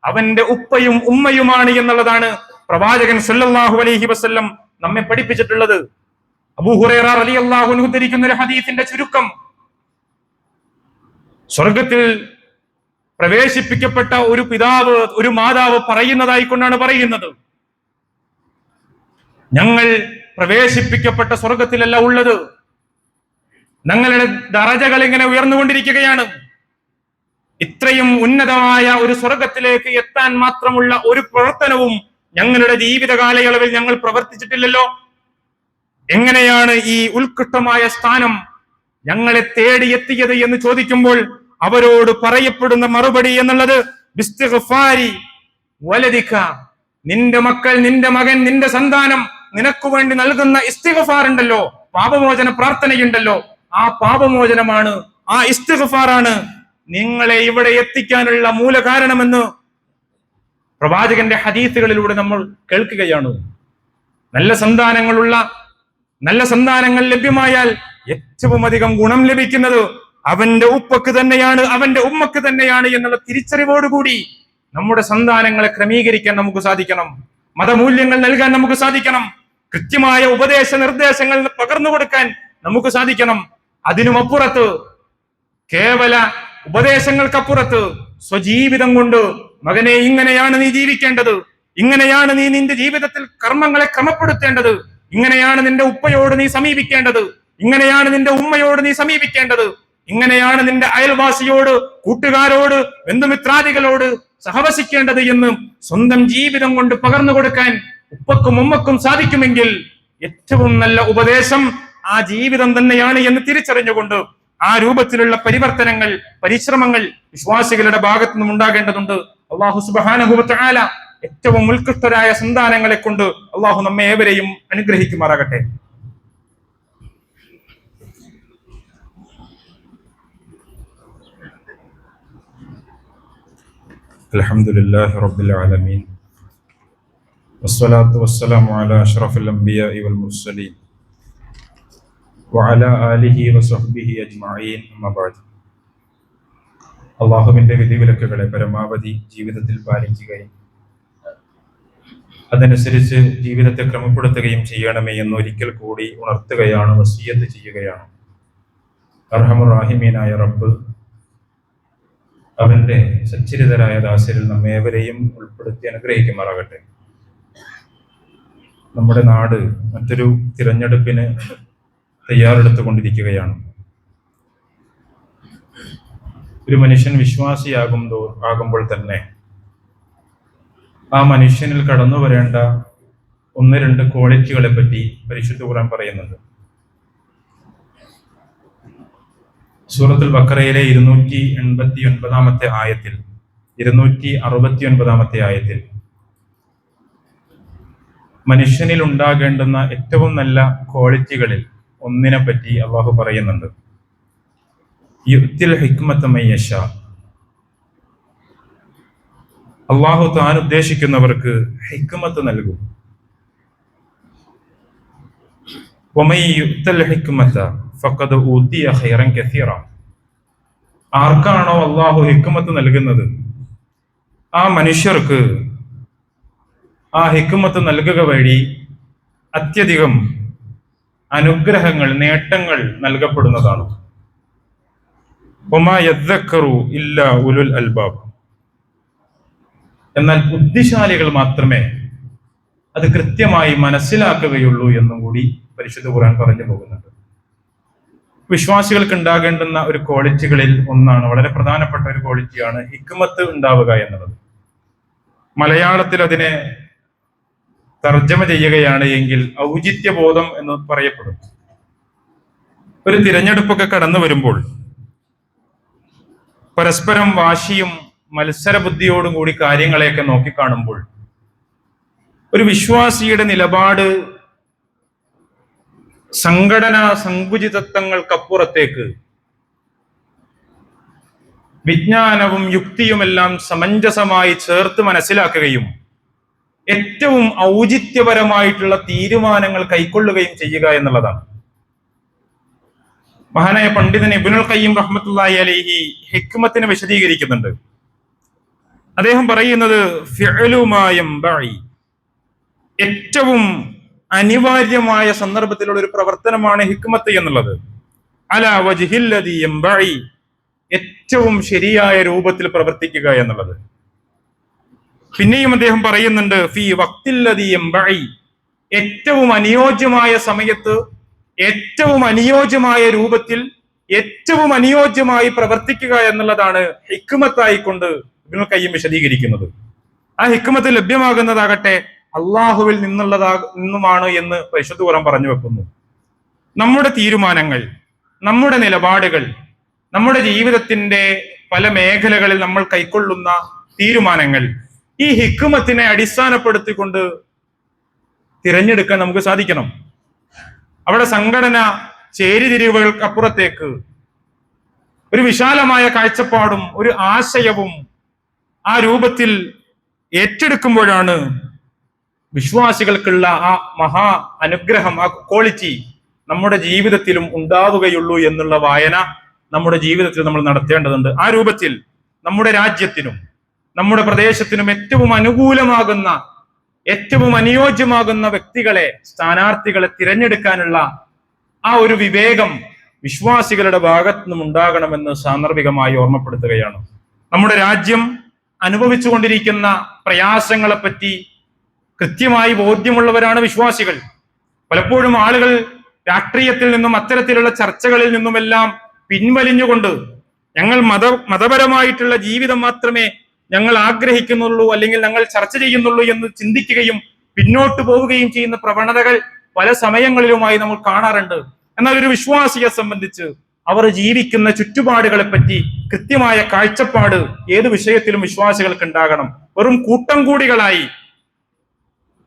അവന്റെ ഉപ്പയും ഉമ്മയുമാണ് എന്നുള്ളതാണ് പ്രവാചകൻ സല്ലല്ലാഹു അലൈഹി വസല്ലം നമ്മെ പഠിപ്പിച്ചിട്ടുള്ളത്. അബൂ ഹുറൈറ റളിയല്ലാഹു അൻഹു ഉദ്ധരിക്കുന്ന ഒരു ഹദീസിന്റെ ചുരുക്കം, സ്വർഗത്തിൽ പ്രവേശിപ്പിക്കപ്പെട്ട ഒരു പിതാവ്, ഒരു മാതാവ് പറയുന്നതായി കൊണ്ടാണ് പറയുന്നത്, ഞങ്ങൾ പ്രവേശിപ്പിക്കപ്പെട്ട സ്വർഗത്തിലല്ല ഉള്ളത്, ഞങ്ങളുടെ ദറജകൾ ഇങ്ങനെ ഉയർന്നുകൊണ്ടിരിക്കുകയാണ്. ഇത്രയും ഉന്നതമായ ഒരു സ്വർഗത്തിലേക്ക് എത്താൻ മാത്രമുള്ള ഒരു പ്രവർത്തനവും ഞങ്ങളുടെ ജീവിത കാലയളവിൽ ഞങ്ങൾ പ്രവർത്തിച്ചിട്ടില്ലല്ലോ. എങ്ങനെയാണ് ഈ ഉത്കൃഷ്ടമായ സ്ഥാനം ഞങ്ങളെ തേടിയെത്തിയത് എന്ന് ചോദിക്കുമ്പോൾ അവരോട് പറയപ്പെടുന്ന മറുപടി എന്നുള്ളത് ബിസ്തിഗ്ഫാരി വലദിക, നിന്റെ മക്കൾ, നിന്റെ മകൻ, നിന്റെ സന്താനം നിനക്ക് വേണ്ടി നൽകുന്ന ഇസ്തിഗ്ഫാർ ഉണ്ടല്ലോ, പാപമോചന പ്രാർത്ഥനയുണ്ടല്ലോ, ആ പാപമോചനമാണ്, ആ ഇസ്തിഗ്ഫാറാണ് നിങ്ങളെ ഇവിടെ എത്തിക്കാനുള്ള മൂലകാരണമെന്ന് പ്രവാചകന്റെ ഹദീസുകളിലൂടെ നമ്മൾ കേൾക്കുകയാണ്. നല്ല സന്താനങ്ങൾ ലഭ്യമായാൽ ഏറ്റവും അധികം ഗുണം ലഭിക്കുന്നത് അവന്റെ ഉപ്പക്ക് തന്നെയാണ്, അവന്റെ ഉമ്മക്ക് തന്നെയാണ് എന്നുള്ള തിരിച്ചറിവോടുകൂടി നമ്മുടെ സന്താനങ്ങളെ ക്രമീകരിക്കാൻ നമുക്ക് സാധിക്കണം. മതമൂല്യങ്ങൾ നൽകാൻ നമുക്ക് സാധിക്കണം. കൃത്യമായ ഉപദേശ നിർദ്ദേശങ്ങൾ പകർന്നു കൊടുക്കാൻ നമുക്ക് സാധിക്കണം. അതിനുമപ്പുറത്ത്, കേവല ഉപദേശങ്ങൾക്കപ്പുറത്ത് സ്വജീവിതം കൊണ്ട് മകനെ ഇങ്ങനെയാണ് നീ ജീവിക്കേണ്ടത്, ഇങ്ങനെയാണ് നീ നിന്റെ ജീവിതത്തിൽ കർമ്മങ്ങളെ ക്രമപ്പെടുത്തേണ്ടത്, ഇങ്ങനെയാണ് നിന്റെ ഉപ്പയോട് നീ സമീപിക്കേണ്ടത്, ഇങ്ങനെയാണ് നിന്റെ ഉമ്മയോട് നീ സമീപിക്കേണ്ടത്, ഇങ്ങനെയാണ് നിന്റെ അയൽവാസിയോട്, കൂട്ടുകാരോട്, ബന്ധുമിത്രാദികളോട് സഹവസിക്കേണ്ടത് എന്ന് സ്വന്തം ജീവിതം കൊണ്ട് പകർന്നു കൊടുക്കാൻ ഉപ്പക്കും ഉമ്മക്കും സാധിക്കുമെങ്കിൽ ഏറ്റവും നല്ല ഉപദേശം ആ ജീവിതം തന്നെയാണ് എന്ന് തിരിച്ചറിഞ്ഞുകൊണ്ട് ആ രൂപത്തിലുള്ള പരിവർത്തനങ്ങൾ, പരിശ്രമങ്ങൾ വിശ്വാസികളുടെ ഭാഗത്തു നിന്നും ഉണ്ടാകേണ്ടതുണ്ട്. അല്ലാഹു സുബ്ഹാനഹു വ തആല ഏറ്റവും ഉത്കൃഷ്ടരായ സന്താനങ്ങളെ കൊണ്ട് അല്ലാഹു നമ്മെ ഏവരെയും അനുഗ്രഹിക്കുമാറാകട്ടെ. അൽഹംദുലില്ലാഹി റബ്ബിൽ ആലമീൻ വസ്സലാത്തു വസ്സലാമു അലാ അഷ്റഫിൽ അംബിയാഇ വൽ മുർസലീൻ വഅലാ ആലിഹി വസഹ്ബിഹി അജ്മഈൻ. അമ്മാ ബഅദ്. അല്ലാഹുവിന്റെ വിധിവിലക്കുകളെ പരമാവധി ജീവിതത്തിൽ പാലിക്കുകയും അതനുസരിച്ച് ജീവിതത്തെ ക്രമപ്പെടുത്തുകയും ചെയ്യണമേ എന്ന് ഒരിക്കൽ കൂടി ഉണർത്തുകയാണ്, വസിയ്യത്ത് ചെയ്യുകയാണ്. അർഹമുർ റഹീമീനായ റബ്ബ് അവന്റെ സച്ചരിതരായ ദാസരിൽ നമ്മേവരെയും ഉൾപ്പെടുത്തി അനുഗ്രഹിക്കുമാറാകട്ടെ. നമ്മുടെ നാട് മറ്റൊരു തിരഞ്ഞെടുപ്പിന് തയ്യാറെടുത്തുകൊണ്ടിരിക്കുകയാണ്. ഒരു മനുഷ്യൻ വിശ്വാസിയാകുമ്പോൾ തന്നെ ആ മനുഷ്യനിൽ കടന്നു വരേണ്ട 1-2 ക്വാളിറ്റികളെ പറ്റി പരിശുദ്ധ ഖുർആൻ പറയുന്നുണ്ട്. സൂറത്തുൽ ബഖറയിലെ 289 ആയത്തിൽ 269 ആയത്തിൽ മനുഷ്യനിൽ ഉണ്ടാകേണ്ടുന്ന ഏറ്റവും നല്ല ക്വാളിറ്റികളിൽ ഒന്നിനെ പറ്റി അള്ളാഹു പറയുന്നുണ്ട്. യുത്തിൽ ഹിക്മത മൻ യശാ, അള്ളാഹു താൻ ഉദ്ദേശിക്കുന്നവർക്ക് ഹിക്മത്ത് നൽകും. വമൻ യുഅ്തൽ ഹിക്മത ഫഖദ് ഊതിയ ഖൈറൻ കസീറ. ആർക്കാണോ അള്ളാഹു ഹിക്മത്ത് നൽകുന്നത്, ആ മനുഷ്യർക്ക് ആ ഹിക്മത്ത് നൽകുക വഴി അത്യധികം അനുഗ്രഹങ്ങൾ, നേട്ടങ്ങൾ നൽകപ്പെടുന്നതാണ്. വമാ യദ്ദക്കറു ഇല്ലാ ഉലുൽ അൽബാബ്. എന്നാൽ ബുദ്ധിശാലികൾ മാത്രമേ അത് കൃത്യമായി മനസ്സിലാക്കുകയുള്ളൂ എന്നും കൂടി പരിശുദ്ധ ഖുർആൻ പറഞ്ഞു പോകുന്നുണ്ട്. വിശ്വാസികൾക്ക് ഉണ്ടാകേണ്ടുന്ന ഒരു ക്വാളിറ്റികളിൽ ഒന്നാണ്, വളരെ പ്രധാനപ്പെട്ട ഒരു ക്വാളിറ്റിയാണ് ഹിക്മത്ത് ഉണ്ടാവുക എന്നുള്ളത്. മലയാളത്തിൽ അതിനെ തർജ്ജമ ചെയ്യുകയാണ് എങ്കിൽ ഔചിത്യബോധം എന്ന് പറയപ്പെടും. ഒരു തിരഞ്ഞെടുപ്പൊക്കെ കടന്നു വരുമ്പോൾ പരസ്പരം വാശിയും മത്സര ബുദ്ധിയോടും കൂടി കാര്യങ്ങളെയൊക്കെ നോക്കിക്കാണുമ്പോൾ ഒരു വിശ്വാസിയുടെ നിലപാട് സംഘടനാ സങ്കുചിതത്വങ്ങൾക്കപ്പുറത്തേക്ക് വിജ്ഞാനവും യുക്തിയുമെല്ലാം സമഞ്ജസമായി ചേർത്ത് മനസ്സിലാക്കുകയും ഏറ്റവും ഔചിത്യപരമായിട്ടുള്ള തീരുമാനങ്ങൾ കൈക്കൊള്ളുകയും ചെയ്യുക എന്നുള്ളതാണ്. മഹാനായ പണ്ഡിതൻ ഇബ്നുൽ ഖയ്യിം റഹ്മത്തുള്ളാഹി അലൈഹി ഹിക്മത്തിനെ വിശദീകരിക്കുന്നുണ്ട്. അദ്ദേഹം പറയുന്നത് ഫിഅലു മാ യംബഇ, ഏറ്റവും അനിവാര്യമായ സന്ദർഭത്തിലുള്ള ഒരു പ്രവർത്തനമാണ് ഹിക്മത്ത് എന്നുള്ളത്. അലാ വജ്ഹിൽ ലദി യംബഇ, ഏറ്റവും ശരിയായ രൂപത്തിൽ പ്രവർത്തിക്കുക എന്നുള്ളത്. പിന്നെയും അദ്ദേഹം പറയുന്നുണ്ട് ഫീ വഖ്തിൽ ലദി യംബഇ, ഏറ്റവും അനുയോജ്യമായ സമയത്ത്, ഏറ്റവും അനുയോജ്യമായ രൂപത്തിൽ, ഏറ്റവും അനുയോജ്യമായി പ്രവർത്തിക്കുക എന്നുള്ളതാണ് ഹിക്മത്തായിക്കൊണ്ട് ഇബ്നുൽ ഖയ്യിം വിശദീകരിക്കുന്നത്. ആ ഹിക്മത്ത് ലഭ്യമാകുന്നതാകട്ടെ അള്ളാഹുവിൽ നിന്നുമാണ് എന്ന് പരിശുദ്ധ ഖുർആൻ പറഞ്ഞു വെക്കുന്നു. നമ്മുടെ തീരുമാനങ്ങൾ, നമ്മുടെ നിലപാടുകൾ, നമ്മുടെ ജീവിതത്തിന്റെ പല മേഖലകളിൽ നമ്മൾ കൈക്കൊള്ളുന്ന തീരുമാനങ്ങൾ ഈ ഹിക്മത്തിനെ അടിസ്ഥാനപ്പെടുത്തിക്കൊണ്ട് തിരഞ്ഞെടുക്കാൻ നമുക്ക് സാധിക്കണം. അവിടെ സംഘടന ചേരിതിരിവുകൾക്കപ്പുറത്തേക്ക് ഒരു വിശാലമായ കാഴ്ചപ്പാടും ഒരു ആശയവും ആ രൂപത്തിൽ ഏറ്റെടുക്കുമ്പോഴാണ് വിശ്വാസികൾക്കുള്ള ആ മഹാ അനുഗ്രഹം, ആ ക്വാളിറ്റി നമ്മുടെ ജീവിതത്തിലും ഉണ്ടാവുകയുള്ളൂ എന്നുള്ള വായന നമ്മുടെ ജീവിതത്തിൽ നമ്മൾ നടത്തേണ്ടതുണ്ട്. ആ രൂപത്തിൽ നമ്മുടെ രാജ്യത്തിനും നമ്മുടെ പ്രദേശത്തിനും ഏറ്റവും അനുകൂലമാകുന്ന, ഏറ്റവും അനുയോജ്യമാകുന്ന വ്യക്തികളെ, സ്ഥാനാർത്ഥികളെ തിരഞ്ഞെടുക്കാനുള്ള ആ ഒരു വിവേകം വിശ്വാസികളുടെ ഭാഗത്തു നിന്നും ഉണ്ടാകണമെന്ന് സാന്ദർഭികമായി ഓർമ്മപ്പെടുത്തുകയാണ്. നമ്മുടെ രാജ്യം അനുഭവിച്ചുകൊണ്ടിരിക്കുന്ന പ്രയാസങ്ങളെപ്പറ്റി കൃത്യമായി ബോധ്യമുള്ളവരാണ് വിശ്വാസികൾ. പലപ്പോഴും ആളുകൾ രാഷ്ട്രീയത്തിൽ നിന്നും അത്തരത്തിലുള്ള ചർച്ചകളിൽ നിന്നുമെല്ലാം പിൻവലിഞ്ഞുകൊണ്ട് ഞങ്ങൾ മതപരമായിട്ടുള്ള ജീവിതം മാത്രമേ ഞങ്ങൾ ആഗ്രഹിക്കുന്നുള്ളൂ, അല്ലെങ്കിൽ ഞങ്ങൾ ചർച്ച ചെയ്യുന്നുള്ളൂ എന്ന് ചിന്തിക്കുകയും പിന്നോട്ട് പോവുകയും ചെയ്യുന്ന പ്രവണതകൾ പല സമയങ്ങളിലുമായി നമ്മൾ കാണാറുണ്ട്. എന്നാൽ ഒരു വിശ്വാസിയെ സംബന്ധിച്ച് അവർ ജീവിക്കുന്ന ചുറ്റുപാടുകളെ പറ്റി കൃത്യമായ കാഴ്ചപ്പാട് ഏത് വിഷയത്തിലും വിശ്വാസികൾക്ക് ഉണ്ടാകണം. വെറും കൂട്ടം കൂടികളായി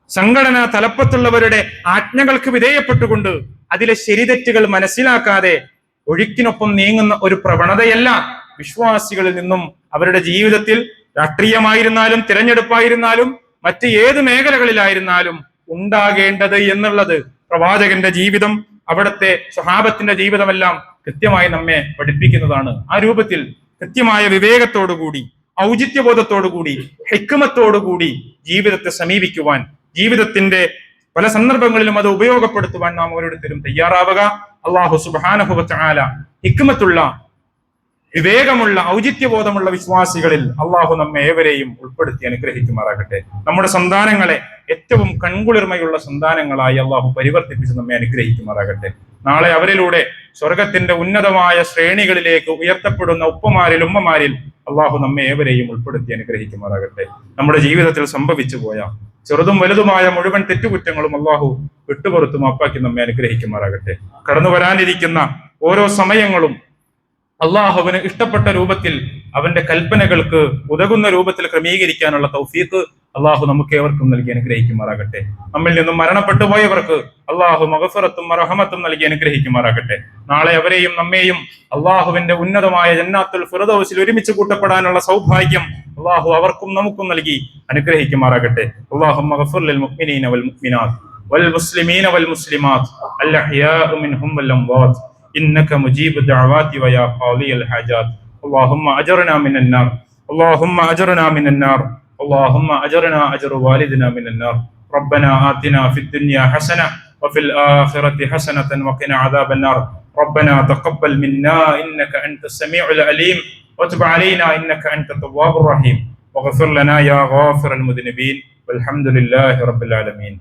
സംഘടനാ തലപ്പത്തുള്ളവരുടെ ആജ്ഞകൾക്ക് വിധേയപ്പെട്ടുകൊണ്ട് അതിലെ ശരിതെറ്റുകൾ മനസ്സിലാക്കാതെ ഒഴുക്കിനൊപ്പം നീങ്ങുന്ന ഒരു പ്രവണതയല്ല വിശ്വാസികളിൽ നിന്നും അവരുടെ ജീവിതത്തിൽ, രാഷ്ട്രീയമായിരുന്നാലും തിരഞ്ഞെടുപ്പായിരുന്നാലും മറ്റ് ഏത് മേഖലകളിലായിരുന്നാലും ഉണ്ടാകേണ്ടത് എന്നുള്ളത് പ്രവാചകന്റെ ജീവിതം, അവിടുത്തെ സ്വഹാബത്തിന്റെ ജീവിതമെല്ലാം കൃത്യമായി നമ്മെ പഠിപ്പിക്കുന്നതാണ്. ആ രൂപത്തിൽ കൃത്യമായ വിവേകത്തോടുകൂടി, ഔചിത്യബോധത്തോടുകൂടി, ഹിക്മത്തോടുകൂടി ജീവിതത്തെ സമീപിക്കുവാൻ, ജീവിതത്തിന്റെ പല സന്ദർഭങ്ങളിലും അത് ഉപയോഗപ്പെടുത്തുവാൻ നാം ഓരോരുത്തരും തയ്യാറാവുക. അല്ലാഹു സുബ്ഹാനഹു വ തആല ഹിക്മത്തുള്ള, വിവേകമുള്ള, ഔചിത്യബോധമുള്ള വിശ്വാസികളിൽ അള്ളാഹു നമ്മെ ഏവരെയും ഉൾപ്പെടുത്തി അനുഗ്രഹിക്കുമാറാകട്ടെ. നമ്മുടെ സന്താനങ്ങളെ ഏറ്റവും കൺകുളിർമയുള്ള സന്താനങ്ങളായി അള്ളാഹു പരിവർത്തിപ്പിച്ച് നമ്മെ അനുഗ്രഹിക്കുമാറാകട്ടെ. നാളെ അവരിലൂടെ സ്വർഗത്തിന്റെ ഉന്നതമായ ശ്രേണികളിലേക്ക് ഉയർത്തപ്പെടുന്ന ഉപ്പമാരിൽ, ഉമ്മമാരിൽ അള്ളാഹു നമ്മെ ഏവരെയും ഉൾപ്പെടുത്തി അനുഗ്രഹിക്കുമാറാകട്ടെ. നമ്മുടെ ജീവിതത്തിൽ സംഭവിച്ചു പോയ ചെറുതും വലുതുമായ മുഴുവൻ തെറ്റുകുറ്റങ്ങളും അള്ളാഹു വിട്ടുപുറത്ത് മാപ്പാക്കി നമ്മെ അനുഗ്രഹിക്കുമാറാകട്ടെ. കടന്നു വരാനിരിക്കുന്ന ഓരോ സമയങ്ങളും അള്ളാഹുവിന് ഇഷ്ടപ്പെട്ട രൂപത്തിൽ അവന്റെ കൽപ്പനകൾക്ക് ഉതകുന്ന രൂപത്തിൽ ക്രമീകരിക്കാനുള്ള തൗഫീഖ് അള്ളാഹു നമുക്ക് ഏവർക്കും നൽകി അനുഗ്രഹിക്കുമാറാകട്ടെ. നമ്മിൽ നിന്നും മരണപ്പെട്ടു പോയവർക്ക് അള്ളാഹു മഗ്ഫിറത്തും റഹ്മത്തും നൽകി അനുഗ്രഹിക്കുമാറാകട്ടെ. നാളെ അവരെയും നമ്മെയും അള്ളാഹുവിന്റെ ഉന്നതമായ ജന്നാത്തുൽ ഫിർദൗസിൽ ഒരുമിച്ച് കൂട്ടപ്പെടാനുള്ള സൗഭാഗ്യം അള്ളാഹു അവർക്കും നമുക്കും നൽകി അനുഗ്രഹിക്കുമാറാകട്ടെ. അല്ലാഹുമ്മ ഗഫിർ ലിൽ മുഅ്മിനീന വൽ മുഅ്മിനാത്ത് വൽ മുസ്ലിമീന വൽ മുസ്ലിമാത്ത് അൽ അഹ്യാഉ മിൻഹും വൽ അംവാത്ത് إنك مجيب الدعوات ويا قاضي الحاجات. اللهم أجرنا من النار، اللهم أجرنا من النار، اللهم أجرنا أجر والدنا من النار. ربنا آتنا في الدنيا حسنة وفي الآخرة حسنة وقنا عذاب النار. ربنا تقبل منا إنك أنت السميع العليم وتب علينا إنك أنت التواب الرحيم واغفر لنا يا غافر المذنبين والحمد لله رب العالمين.